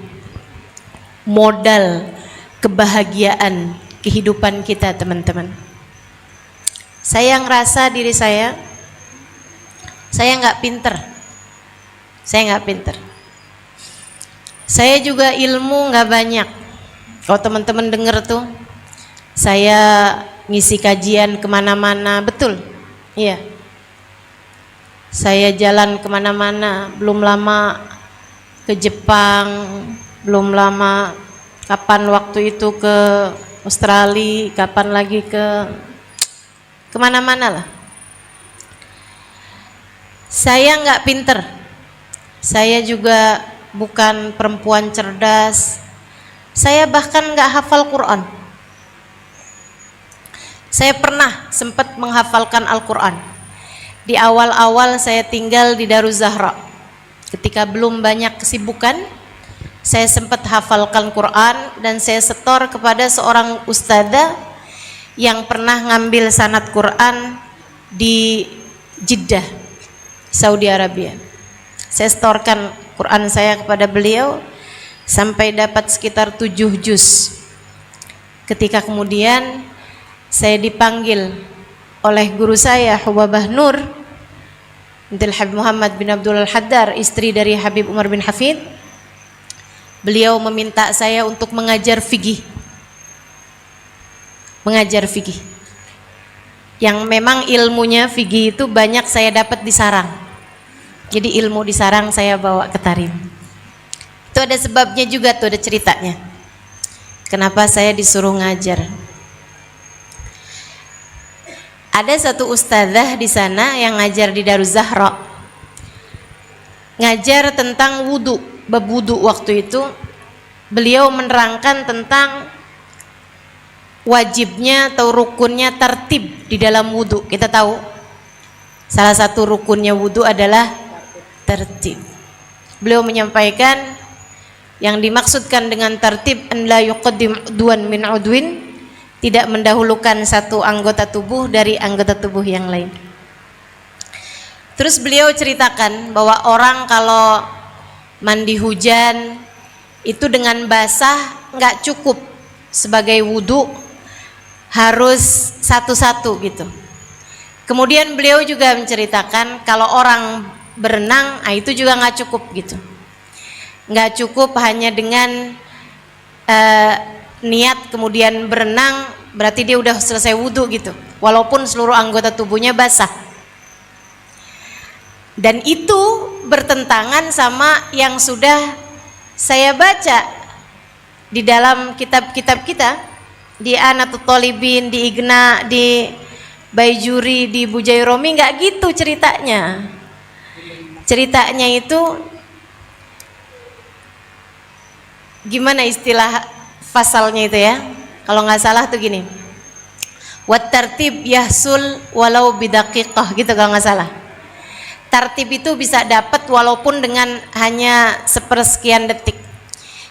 A: modal kebahagiaan kehidupan kita, teman-teman. Saya ngerasa diri saya nggak pinter, saya juga ilmu nggak banyak. Kalau teman-teman denger tuh saya ngisi kajian kemana-mana, betul, iya, saya jalan kemana-mana. Belum lama ke Jepang, belum lama kapan waktu itu ke Australia, kapan lagi kemana-mana lah. Saya nggak pinter, saya juga bukan perempuan cerdas, saya bahkan nggak hafal Quran. Saya pernah sempat menghafalkan Al-Quran di awal-awal saya tinggal di Daruz Zahra. Ketika belum banyak kesibukan, saya sempat hafalkan Quran dan saya setor kepada seorang ustadzah yang pernah ngambil sanad Quran di Jeddah, Saudi Arabia. Saya setorkan Quran saya kepada beliau sampai dapat sekitar 7 juz. Ketika kemudian saya dipanggil oleh guru saya Hubabah Nur, binti Habib Muhammad bin Abdullah Al-Haddar, istri dari Habib Umar bin Hafid. Beliau meminta saya untuk mengajar fikih. mengajar fikih. Yang memang ilmunya fikih itu banyak saya dapat di sarang. Jadi ilmu di sarang saya bawa ke Tarim. Itu ada sebabnya juga tuh, ada ceritanya. Kenapa saya disuruh ngajar? Ada satu ustadzah di sana yang ngajar di Daruz Zahra. Ngajar tentang wudu, bab wudu waktu itu. Beliau menerangkan tentang wajibnya atau rukunnya tertib di dalam wudu. Kita tahu salah satu rukunnya wudu adalah tertib. Beliau menyampaikan yang dimaksudkan dengan tertib an la yuqaddim udwan min udwin, tidak mendahulukan satu anggota tubuh dari anggota tubuh yang lain. Terus beliau ceritakan bahwa orang kalau mandi hujan itu dengan basah nggak cukup sebagai wudu, harus satu-satu gitu. Kemudian beliau juga menceritakan kalau orang berenang, itu juga nggak cukup gitu. Nggak cukup hanya dengan niat kemudian berenang berarti dia udah selesai wudhu gitu, walaupun seluruh anggota tubuhnya basah. Dan itu bertentangan sama yang sudah saya baca di dalam kitab-kitab kita, di Anatut Thalibin, di Igna, di Baijuri, di Bujairomi. Nggak gitu ceritanya. Ceritanya itu gimana istilah pasalnya itu ya, kalau nggak salah tuh gini, wat tartib yahsul walau bidaqiqah gitu kalau nggak salah. Tartib itu bisa dapat walaupun dengan hanya sepersekian detik.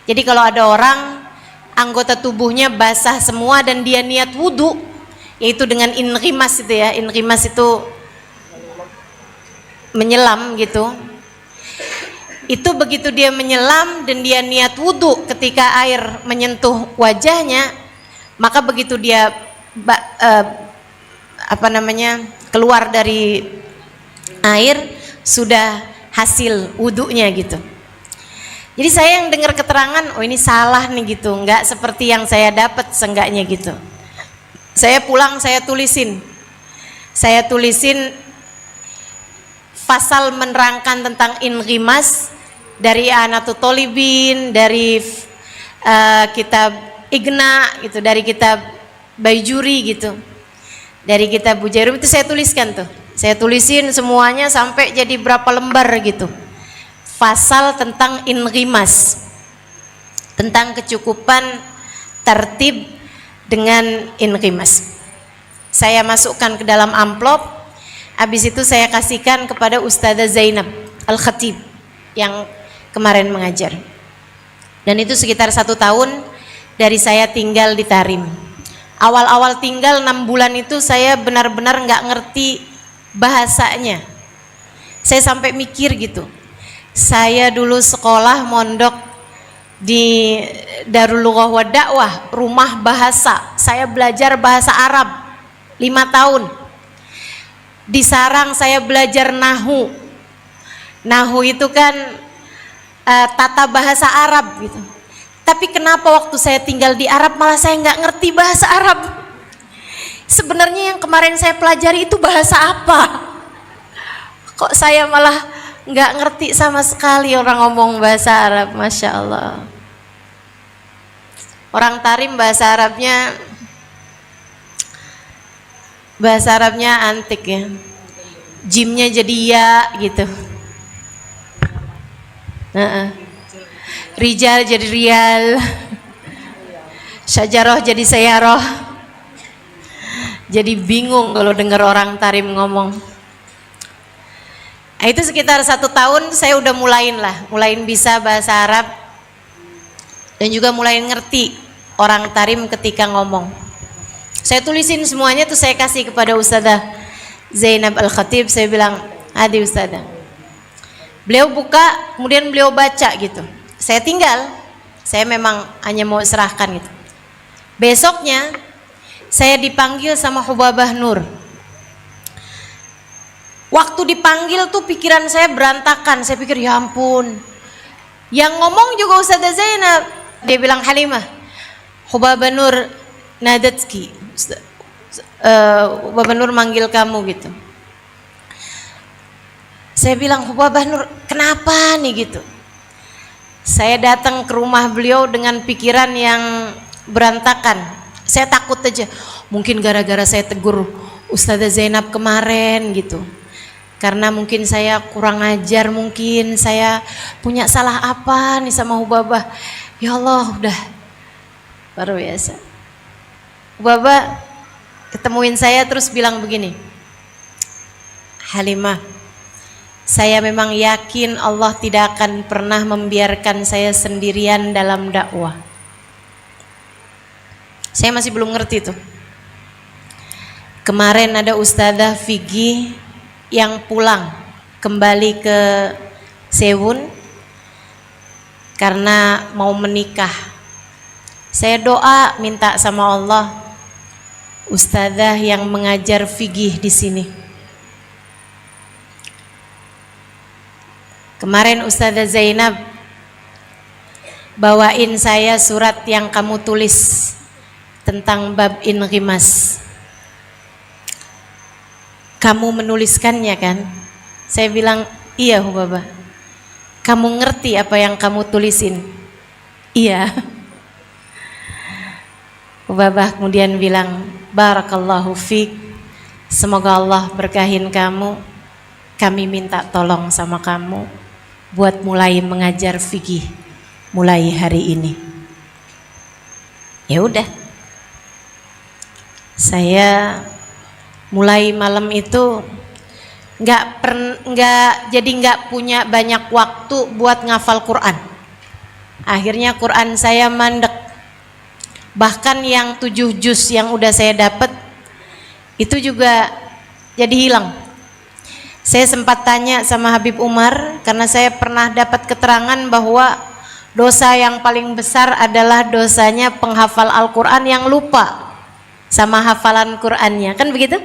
A: Jadi kalau ada orang anggota tubuhnya basah semua dan dia niat wudhu, yaitu dengan inrimas itu ya, inrimas itu menyelam gitu. Itu begitu dia menyelam dan dia niat wudhu ketika air menyentuh wajahnya, maka begitu dia keluar dari air sudah hasil wudhunya gitu. Jadi saya yang dengar keterangan, oh ini salah nih gitu, nggak seperti yang saya dapat seenggaknya gitu. Saya pulang saya tulisin pasal menerangkan tentang inrimas dari Anatut Thalibin, dari kitab Igna gitu, dari kitab Baijuri gitu, dari kitab Bujairum, itu saya tuliskan tuh. Saya tulisin semuanya sampai jadi berapa lembar gitu. Pasal tentang inrimas, tentang kecukupan tertib dengan inrimas. Saya masukkan ke dalam amplop. Habis itu saya kasihkan kepada Ustazah Zainab Al-Khatib yang kemarin mengajar. Dan itu sekitar 1 tahun dari saya tinggal di Tarim. Awal-awal tinggal 6 bulan itu saya benar-benar nggak ngerti bahasanya. Saya sampai mikir gitu. Saya dulu sekolah mondok di Darul Lughah wa Dakwah, rumah bahasa. Saya belajar bahasa Arab 5 tahun. Di sarang saya belajar nahu. Nahu itu kan tata bahasa Arab gitu. Tapi kenapa waktu saya tinggal di Arab malah saya nggak ngerti bahasa Arab? Sebenarnya yang kemarin saya pelajari itu bahasa apa? Kok saya malah nggak ngerti sama sekali orang ngomong bahasa Arab? Masya Allah. Orang Tarim bahasa Arabnya antik ya. Jimnya jadi ya gitu. Rijal jadi rial. Syajaroh jadi sayaroh. Jadi bingung kalau dengar orang Tarim ngomong. Nah, itu sekitar 1 tahun saya udah mulain bisa bahasa Arab dan juga mulai ngerti orang Tarim ketika ngomong. Saya tulisin semuanya tuh, saya kasih kepada Ustazah Zainab Al-Khatib. Saya bilang, "Adi Ustazah." Beliau buka, kemudian beliau baca gitu. Saya tinggal, saya memang hanya mau serahkan gitu. Besoknya saya dipanggil sama Hubabah Nur. Waktu dipanggil tuh pikiran saya berantakan. Saya pikir ya ampun, yang ngomong juga Ustazah Zainab. Dia bilang, "Halimah, Hubabah Nur nadatki, Baba Nur manggil kamu gitu. Saya bilang, Baba Nur kenapa nih gitu. Saya datang ke rumah beliau dengan pikiran yang berantakan. Saya takut aja, mungkin gara-gara saya tegur Ustazah Zainab kemarin gitu. Karena mungkin saya kurang ajar, mungkin saya punya salah apa nih sama Hubabah. Ya Allah, udah luar biasa. Hubabah ketemuin saya terus bilang begini, Halimah, saya memang yakin Allah tidak akan pernah membiarkan saya sendirian dalam dakwah. Saya masih belum ngerti tuh. Kemarin ada Ustazah Figi yang pulang kembali ke Sewun karena mau menikah. Saya doa minta sama Allah Ustazah yang mengajar fikih di sini. Kemarin Ustazah Zainab bawain saya surat yang kamu tulis tentang bab inghimas. Kamu menuliskannya kan? Saya bilang, iya Hubabah. Kamu ngerti apa yang kamu tulisin? Iya. Hubabah kemudian bilang, barakallahu fiik, semoga Allah berkahin kamu. Kami minta tolong sama kamu buat mulai mengajar fikih mulai hari ini. Ya udah, saya mulai malam itu nggak punya banyak waktu buat ngafal Quran. Akhirnya Quran saya mandek. Bahkan yang 7 juz yang udah saya dapat itu juga jadi hilang. Saya sempat tanya sama Habib Umar karena saya pernah dapat keterangan bahwa dosa yang paling besar adalah dosanya penghafal Al-Quran yang lupa sama hafalan Qurannya, kan begitu?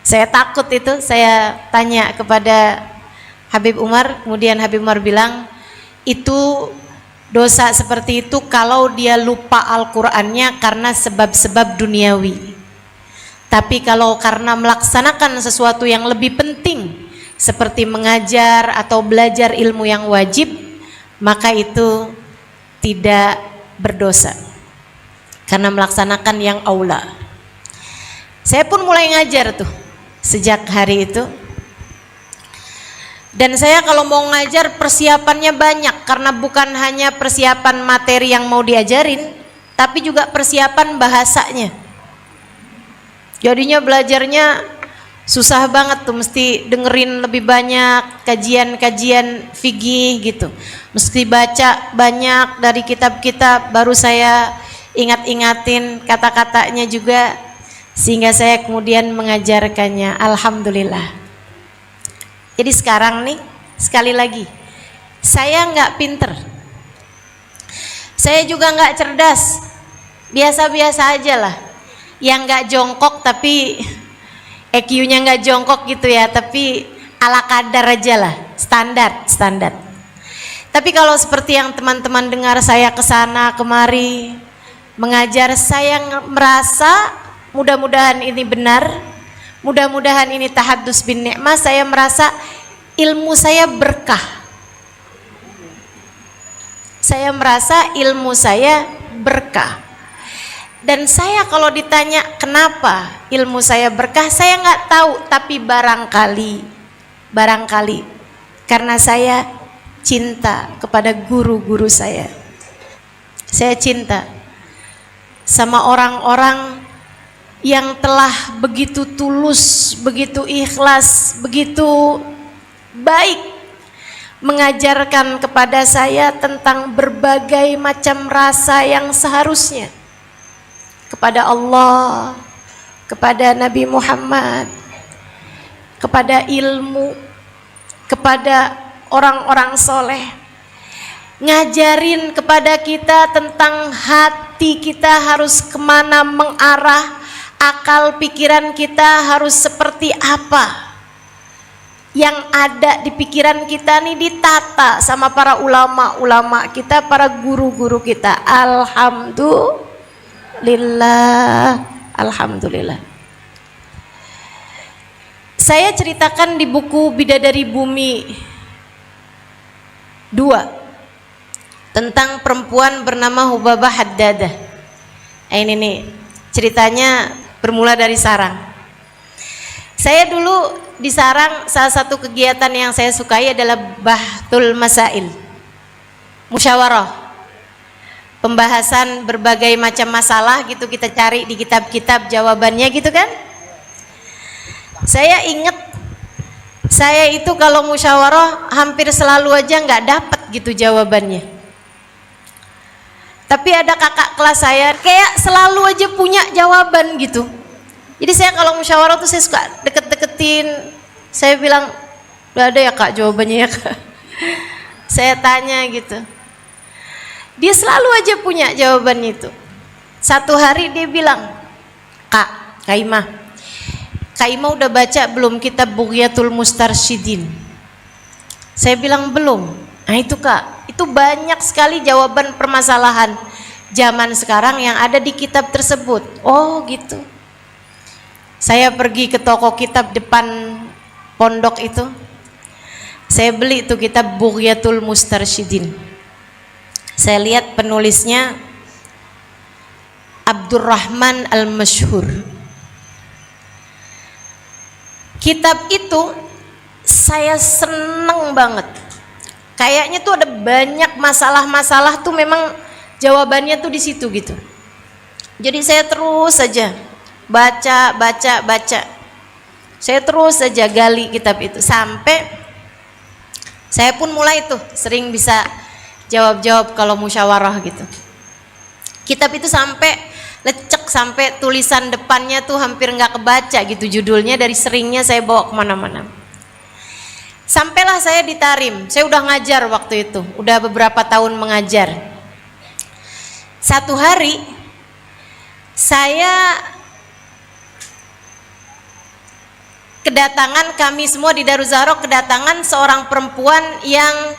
A: Saya takut itu, saya tanya kepada Habib Umar, kemudian Habib Umar bilang itu dosa seperti itu kalau dia lupa Al-Qur'annya karena sebab-sebab duniawi. Tapi kalau karena melaksanakan sesuatu yang lebih penting seperti mengajar atau belajar ilmu yang wajib, maka itu tidak berdosa karena melaksanakan yang aula. Saya pun mulai ngajar tuh sejak hari itu, dan saya kalau mau ngajar persiapannya banyak karena bukan hanya persiapan materi yang mau diajarin tapi juga persiapan bahasanya. Jadinya belajarnya susah banget tuh, mesti dengerin lebih banyak kajian-kajian fikih gitu, mesti baca banyak dari kitab-kitab, baru saya ingat-ingatin kata-katanya juga, sehingga saya kemudian mengajarkannya. Alhamdulillah. Jadi sekarang nih, sekali lagi, saya nggak pinter, saya juga nggak cerdas, biasa-biasa aja lah, yang nggak jongkok tapi EQ-nya nggak jongkok gitu ya, tapi ala kadar aja lah, standar. Tapi kalau seperti yang teman-teman dengar saya kesana kemari mengajar, saya merasa mudah-mudahan ini benar, mudah-mudahan ini tahaddus bin ni'mah, saya merasa ilmu saya berkah. Saya merasa ilmu saya berkah. Dan saya kalau ditanya kenapa ilmu saya berkah, saya nggak tahu, tapi barangkali karena saya cinta kepada guru-guru saya. Saya cinta sama orang-orang yang telah begitu tulus, begitu ikhlas, begitu baik mengajarkan kepada saya tentang berbagai macam rasa yang seharusnya kepada Allah, kepada Nabi Muhammad, kepada ilmu, kepada orang-orang soleh. Ngajarin kepada kita tentang hati kita harus kemana mengarah, akal pikiran kita harus seperti apa. Yang ada di pikiran kita nih ditata sama para ulama-ulama kita, para guru-guru kita. Alhamdulillah. Lillah, alhamdulillah. Saya ceritakan di buku Bidadari Bumi 2 tentang perempuan bernama Hubabah Haddadah. Ini nih ceritanya bermula dari sarang. Saya dulu di sarang, salah satu kegiatan yang saya sukai adalah Bahtul Masail, musyawarah, pembahasan berbagai macam masalah gitu, kita cari di kitab-kitab jawabannya gitu kan. Saya ingat saya itu kalau musyawarah hampir selalu aja nggak dapat gitu jawabannya. Tapi ada kakak kelas saya kayak selalu aja punya jawaban gitu. Jadi saya kalau musyawarah tuh saya suka deket-deketin. Saya bilang, udah ada ya kak jawabannya ya kak. Saya tanya gitu. Dia selalu aja punya jawaban itu. Satu hari dia bilang, Kak Imah udah baca belum kitab Bughyatul Mustarsyidin? Saya bilang belum. Nah itu kak, itu banyak sekali jawaban permasalahan zaman sekarang yang ada di kitab tersebut. Oh gitu. Saya pergi ke toko kitab depan pondok itu. Saya beli itu kitab Bughyatul Mustarsyidin. Saya lihat penulisnya Abdurrahman Al-Masyhur. Kitab itu saya seneng banget. Kayaknya tuh ada banyak masalah-masalah tuh memang jawabannya tuh di situ gitu. Jadi saya terus saja baca. Saya terus saja gali kitab itu sampai saya pun mulai tuh sering bisa jawab-jawab kalau musyawarah gitu. Kitab itu sampai lecek, sampai tulisan depannya tuh hampir nggak kebaca gitu judulnya, dari seringnya saya bawa kemana-mana. Sampailah saya di Tarim, saya udah ngajar waktu itu, udah beberapa tahun mengajar. Satu hari saya kedatangan, kami semua di Darul Zahra kedatangan seorang perempuan yang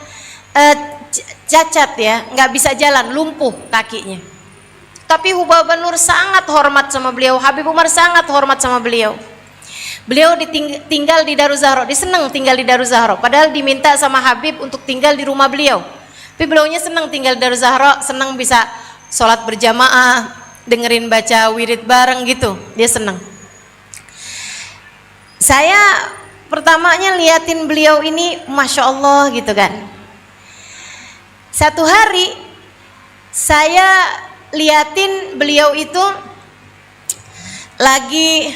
A: cacat ya, nggak bisa jalan, lumpuh kakinya. Tapi Hubabah Nur sangat hormat sama beliau, Habib Umar sangat hormat sama beliau. Beliau tinggal di Darul Zahra, dia senang tinggal di Darul Zahra, padahal diminta sama Habib untuk tinggal di rumah beliau. Tapi beliaunya senang tinggal di Darul Zahra, senang bisa sholat berjamaah, dengerin baca wirid bareng gitu, dia senang. Saya pertamanya liatin beliau ini, Masya Allah gitu kan. Satu hari saya liatin beliau itu lagi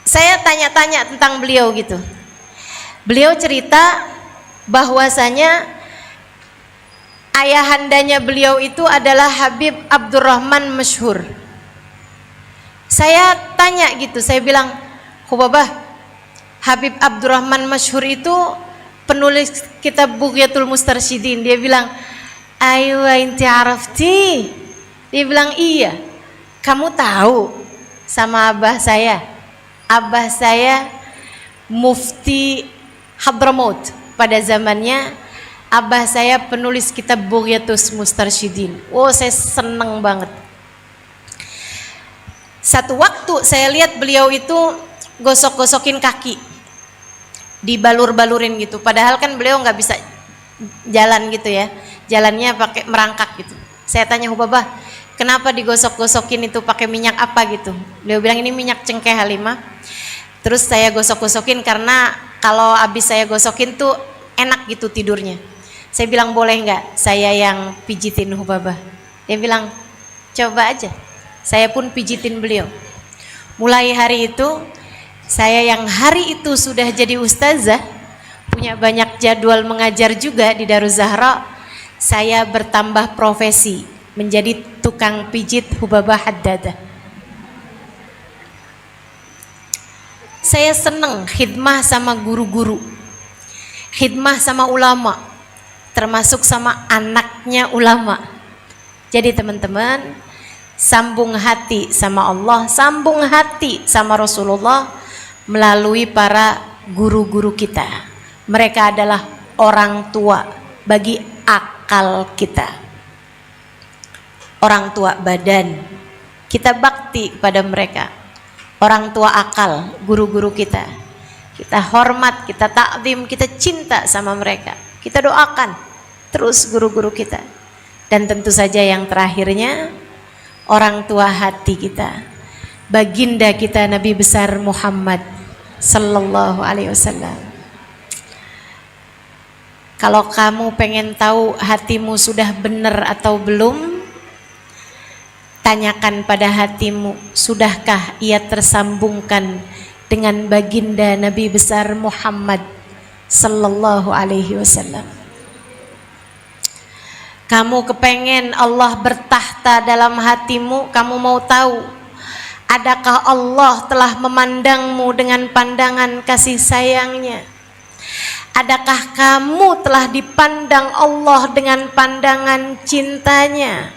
A: saya tanya-tanya tentang beliau gitu. Beliau cerita bahwasanya ayahandanya beliau itu adalah Habib Abdurrahman Masyhur. Saya tanya gitu, saya bilang, Hubabah, Habib Abdurrahman Masyhur itu penulis kitab Bughyatul Mustarsyidin. Dia bilang, aywa inti arafti. Dia bilang, iya, kamu tahu sama abah saya. Abah saya mufti Hadramaut pada zamannya. Abah saya penulis kitab Bughyatul Mustarsyidin. Oh, saya seneng banget. Satu waktu saya lihat beliau itu gosok-gosokin kaki, dibalur-balurin gitu. Padahal kan beliau nggak bisa jalan gitu ya, jalannya pakai merangkak gitu. Saya tanya Hubabah, kenapa digosok-gosokin itu pakai minyak apa gitu? Beliau bilang ini minyak cengkeh Halimah. Terus saya gosok-gosokin karena kalau habis saya gosokin tuh enak gitu tidurnya. Saya bilang boleh nggak saya yang pijitin Hubabah? Dia bilang coba aja. Saya pun pijitin beliau. Mulai hari itu, saya yang hari itu sudah jadi ustazah, punya banyak jadwal mengajar juga di Darul Zahra, saya bertambah profesi menjadi tukang pijit Hubabah Haddadah. Saya senang khidmah sama guru-guru, khidmah sama ulama, termasuk sama anaknya ulama. Jadi teman-teman, sambung hati sama Allah, sambung hati sama Rasulullah melalui para guru-guru kita. Mereka adalah orang tua bagi akal kita. orang tua badan, kita bakti kepada mereka. Orang tua akal, guru-guru kita hormat, kita takzim, kita cinta sama mereka, kita doakan terus guru-guru kita. Dan tentu saja yang terakhirnya orang tua hati kita, baginda kita Nabi besar Muhammad sallallahu alaihi wasallam. Kalau kamu pengen tahu hatimu sudah benar atau belum, tanyakan pada hatimu, sudahkah ia tersambungkan dengan baginda Nabi besar Muhammad sallallahu alaihi wasallam. Kamu kepengen Allah bertahta dalam hatimu, kamu mau tahu adakah Allah telah memandangmu dengan pandangan kasih sayangnya? Adakah kamu telah dipandang Allah dengan pandangan cintanya?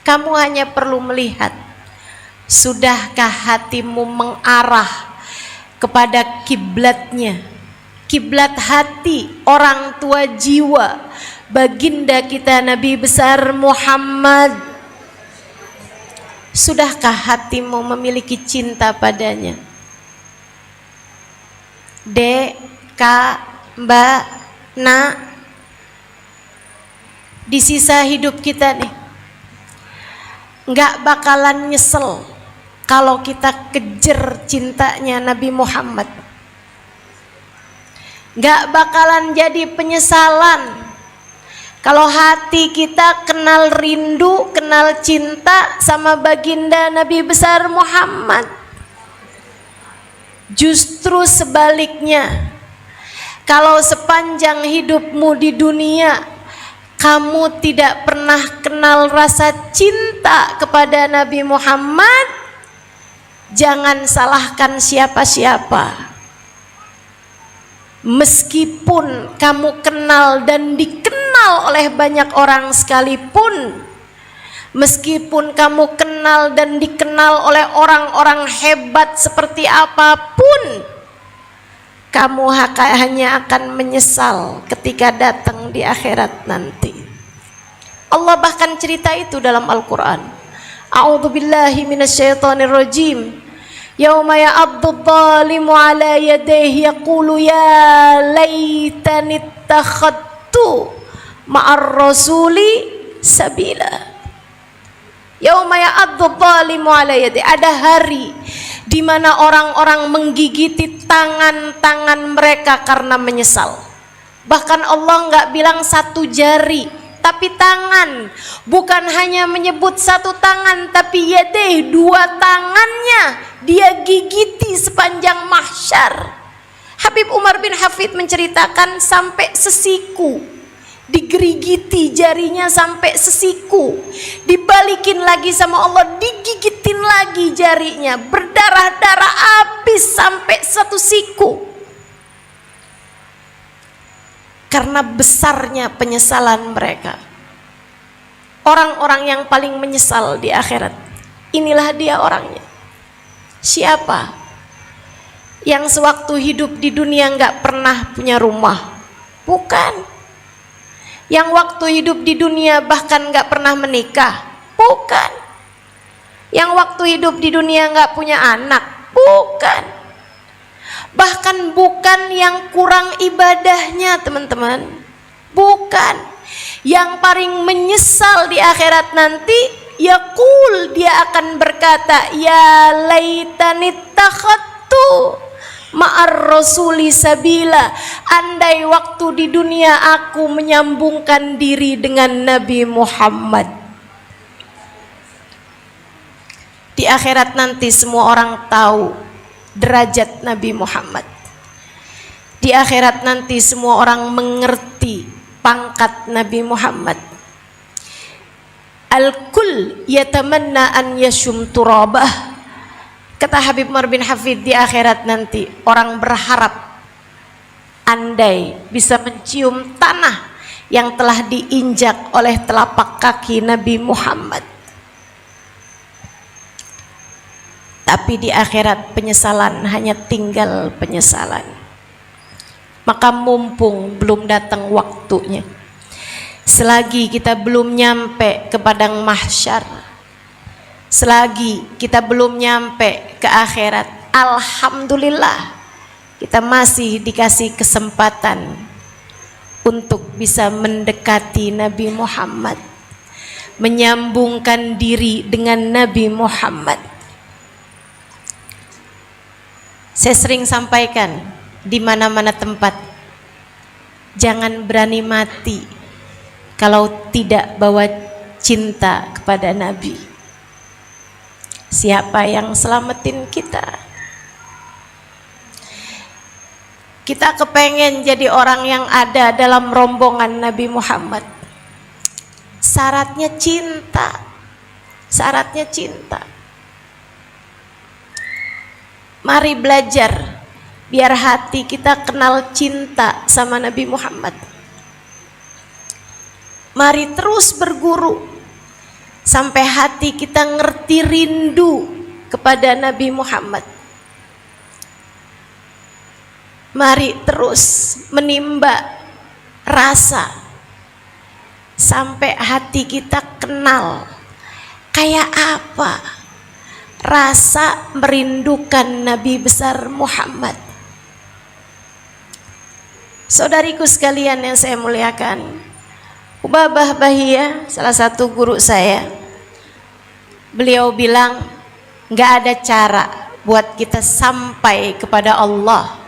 A: Kamu hanya perlu melihat, sudahkah hatimu mengarah kepada kiblatnya, kiblat hati orang tua jiwa baginda kita Nabi besar Muhammad? Sudahkah hatimu memiliki cinta padanya? Dek, Kak, Mbak, Nak, di sisa hidup kita nih, nggak bakalan nyesel kalau kita kejar cintanya Nabi Muhammad. Nggak bakalan jadi penyesalan kalau hati kita kenal rindu, kenal cinta sama baginda Nabi besar Muhammad. Justru sebaliknya, kalau sepanjang hidupmu di dunia kamu tidak pernah kenal rasa cinta kepada Nabi Muhammad, jangan salahkan siapa-siapa. Meskipun kamu kenal dan dikenal oleh banyak orang sekalipun, meskipun kamu kenal dan dikenal oleh orang-orang hebat seperti apapun, kamu hanya akan menyesal ketika datang di akhirat nanti. Allah bahkan cerita itu dalam Al-Quran. A'udzubillahi minasyaitonirrajim. Yauma ya'addu dhalimu ala yadayhi yaqulu ya laitani ittakhadtu ma'ar rasuli sabila. Yauma ya'addu dhalimu ala yadayhi. Ada hari di mana orang-orang menggigiti tangan-tangan mereka karena menyesal. Bahkan Allah nggak bilang satu jari, tapi tangan. Bukan hanya menyebut satu tangan, tapi yadeh, dua tangannya dia gigiti sepanjang mahsyar. Habib Umar bin Hafid menceritakan sampai sesiku, digerigiti jarinya sampai sesiku, dibalikin lagi sama Allah, digigitin lagi jarinya, berdarah-darah habis sampai satu siku. Karena besarnya penyesalan mereka. Orang-orang yang paling menyesal di akhirat, inilah dia orangnya. Siapa? Yang sewaktu hidup di dunia nggak pernah punya rumah? Bukan. Yang waktu hidup di dunia bahkan nggak pernah menikah? Bukan. Yang waktu hidup di dunia nggak punya anak? Bukan. Bahkan bukan yang kurang ibadahnya, teman-teman. Bukan. Yang paling menyesal di akhirat nanti, yaqul, dia akan berkata, ya laitani takhadtu ma'ar rasuli sabila. Andai waktu di dunia aku menyambungkan diri dengan Nabi Muhammad. Di akhirat nanti semua orang tahu derajat Nabi Muhammad. Di akhirat nanti semua orang mengerti pangkat Nabi Muhammad. Al-kull yatamanna an yashum turabah. Kata Habib Umar bin Hafid, di akhirat nanti orang berharap andai bisa mencium tanah yang telah diinjak oleh telapak kaki Nabi Muhammad. Tapi di akhirat penyesalan hanya tinggal penyesalan. Maka mumpung belum datang waktunya, selagi kita belum nyampe ke padang mahsyar, selagi kita belum nyampe ke akhirat, alhamdulillah kita masih dikasih kesempatan untuk bisa mendekati Nabi Muhammad, menyambungkan diri dengan Nabi Muhammad. Saya sering sampaikan di mana-mana tempat, jangan berani mati kalau tidak bawa cinta kepada Nabi. Siapa yang selamatin kita? Kita kepengen jadi orang yang ada dalam rombongan Nabi Muhammad. Syaratnya cinta. Syaratnya cinta. Mari belajar biar hati kita kenal cinta sama Nabi Muhammad. Mari terus berguru sampai hati kita ngerti rindu kepada Nabi Muhammad. Mari terus menimba rasa sampai hati kita kenal kayak apa rasa merindukan Nabi besar Muhammad. Saudariku sekalian yang saya muliakan, Ubabah Bahia, salah satu guru saya, beliau bilang gak ada cara buat kita sampai kepada Allah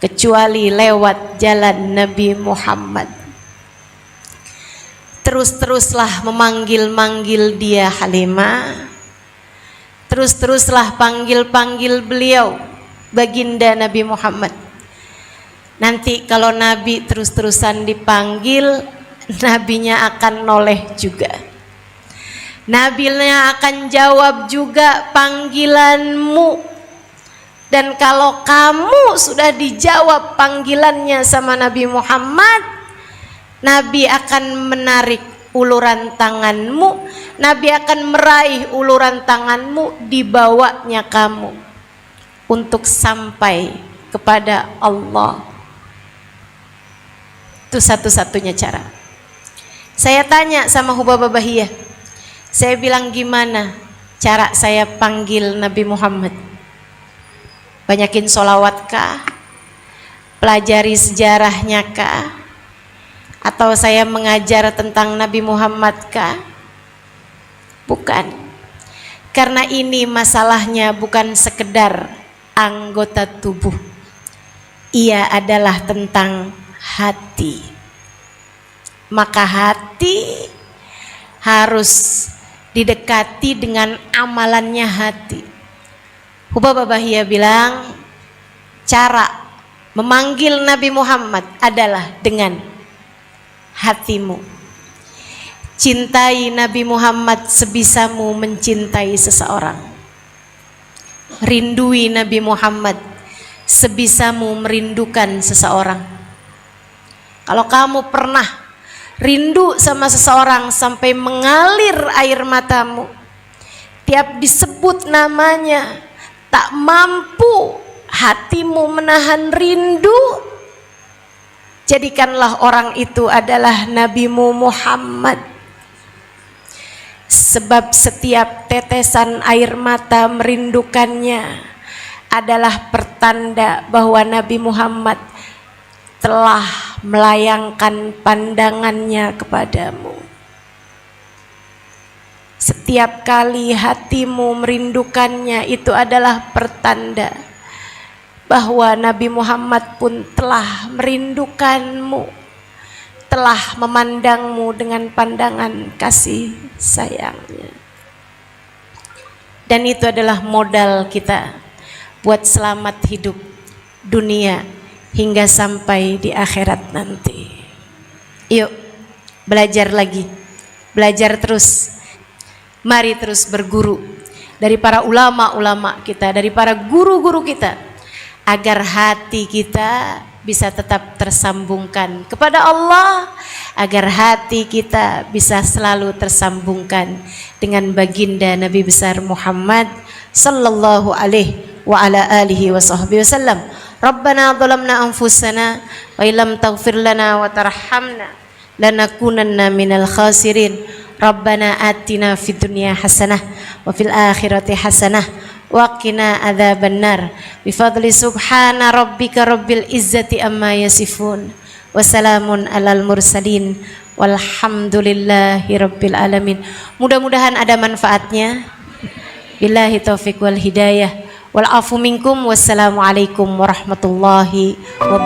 A: kecuali lewat jalan Nabi Muhammad. Terus-teruslah memanggil-manggil dia Halimah, terus-teruslah panggil-panggil beliau baginda Nabi Muhammad. Nanti kalau Nabi terus-terusan dipanggil, Nabinya akan noleh juga. Nabinya akan jawab juga panggilanmu. Dan kalau kamu sudah dijawab panggilannya sama Nabi Muhammad, Nabi akan menarik uluran tanganmu, Nabi akan meraih uluran tanganmu, dibawanya kamu untuk sampai kepada Allah. Itu satu-satunya cara. Saya tanya sama Hubabah Bahia, saya bilang gimana cara saya panggil Nabi Muhammad? Banyakin sholawat kah? Pelajari sejarahnya kah? Atau saya mengajar tentang Nabi Muhammad kah? Bukan. Karena ini masalahnya bukan sekedar anggota tubuh. Ia adalah tentang hati. Maka hati harus didekati dengan amalannya hati. Hubabah Bahia bilang cara memanggil Nabi Muhammad adalah dengan hatimu. Cintai Nabi Muhammad sebisamu mencintai seseorang. Rindui Nabi Muhammad sebisamu merindukan seseorang. Kalau kamu pernah rindu sama seseorang sampai mengalir air matamu, tiap disebut namanya tak mampu hatimu menahan rindu, jadikanlah orang itu adalah Nabimu Muhammad. Sebab setiap tetesan air mata merindukannya adalah pertanda bahwa Nabi Muhammad telah melayangkan pandangannya kepadamu. Setiap kali hatimu merindukannya, itu adalah pertanda bahwa Nabi Muhammad pun telah merindukanmu, telah memandangmu dengan pandangan kasih sayangnya. Dan itu adalah modal kita buat selamat hidup dunia hingga sampai di akhirat nanti. Yuk belajar lagi, belajar terus. Mari terus berguru dari para ulama-ulama kita, dari para guru-guru kita, agar hati kita bisa tetap tersambungkan kepada Allah, agar hati kita bisa selalu tersambungkan dengan baginda Nabi besar Muhammad sallallahu alaihi wa ala alihi wa sahbihi wasallam. Rabbana zalamna anfusana wa illam taghfir lana wa tarhamna lanakunanna minal khasirin. Rabbana atina fid dunya hasanah wa fil akhirati hasanah wa qina adzabannar. Bi fadli subhana rabbika rabbil izzati amma yasifun. Wassalamun alal mursalin walhamdulillahi rabbil alamin. Mudah-mudahan ada manfaatnya. Billahi taufiq wal hidayah wal afu minkum. Wassalamualaikum warahmatullahi wabarakatuh.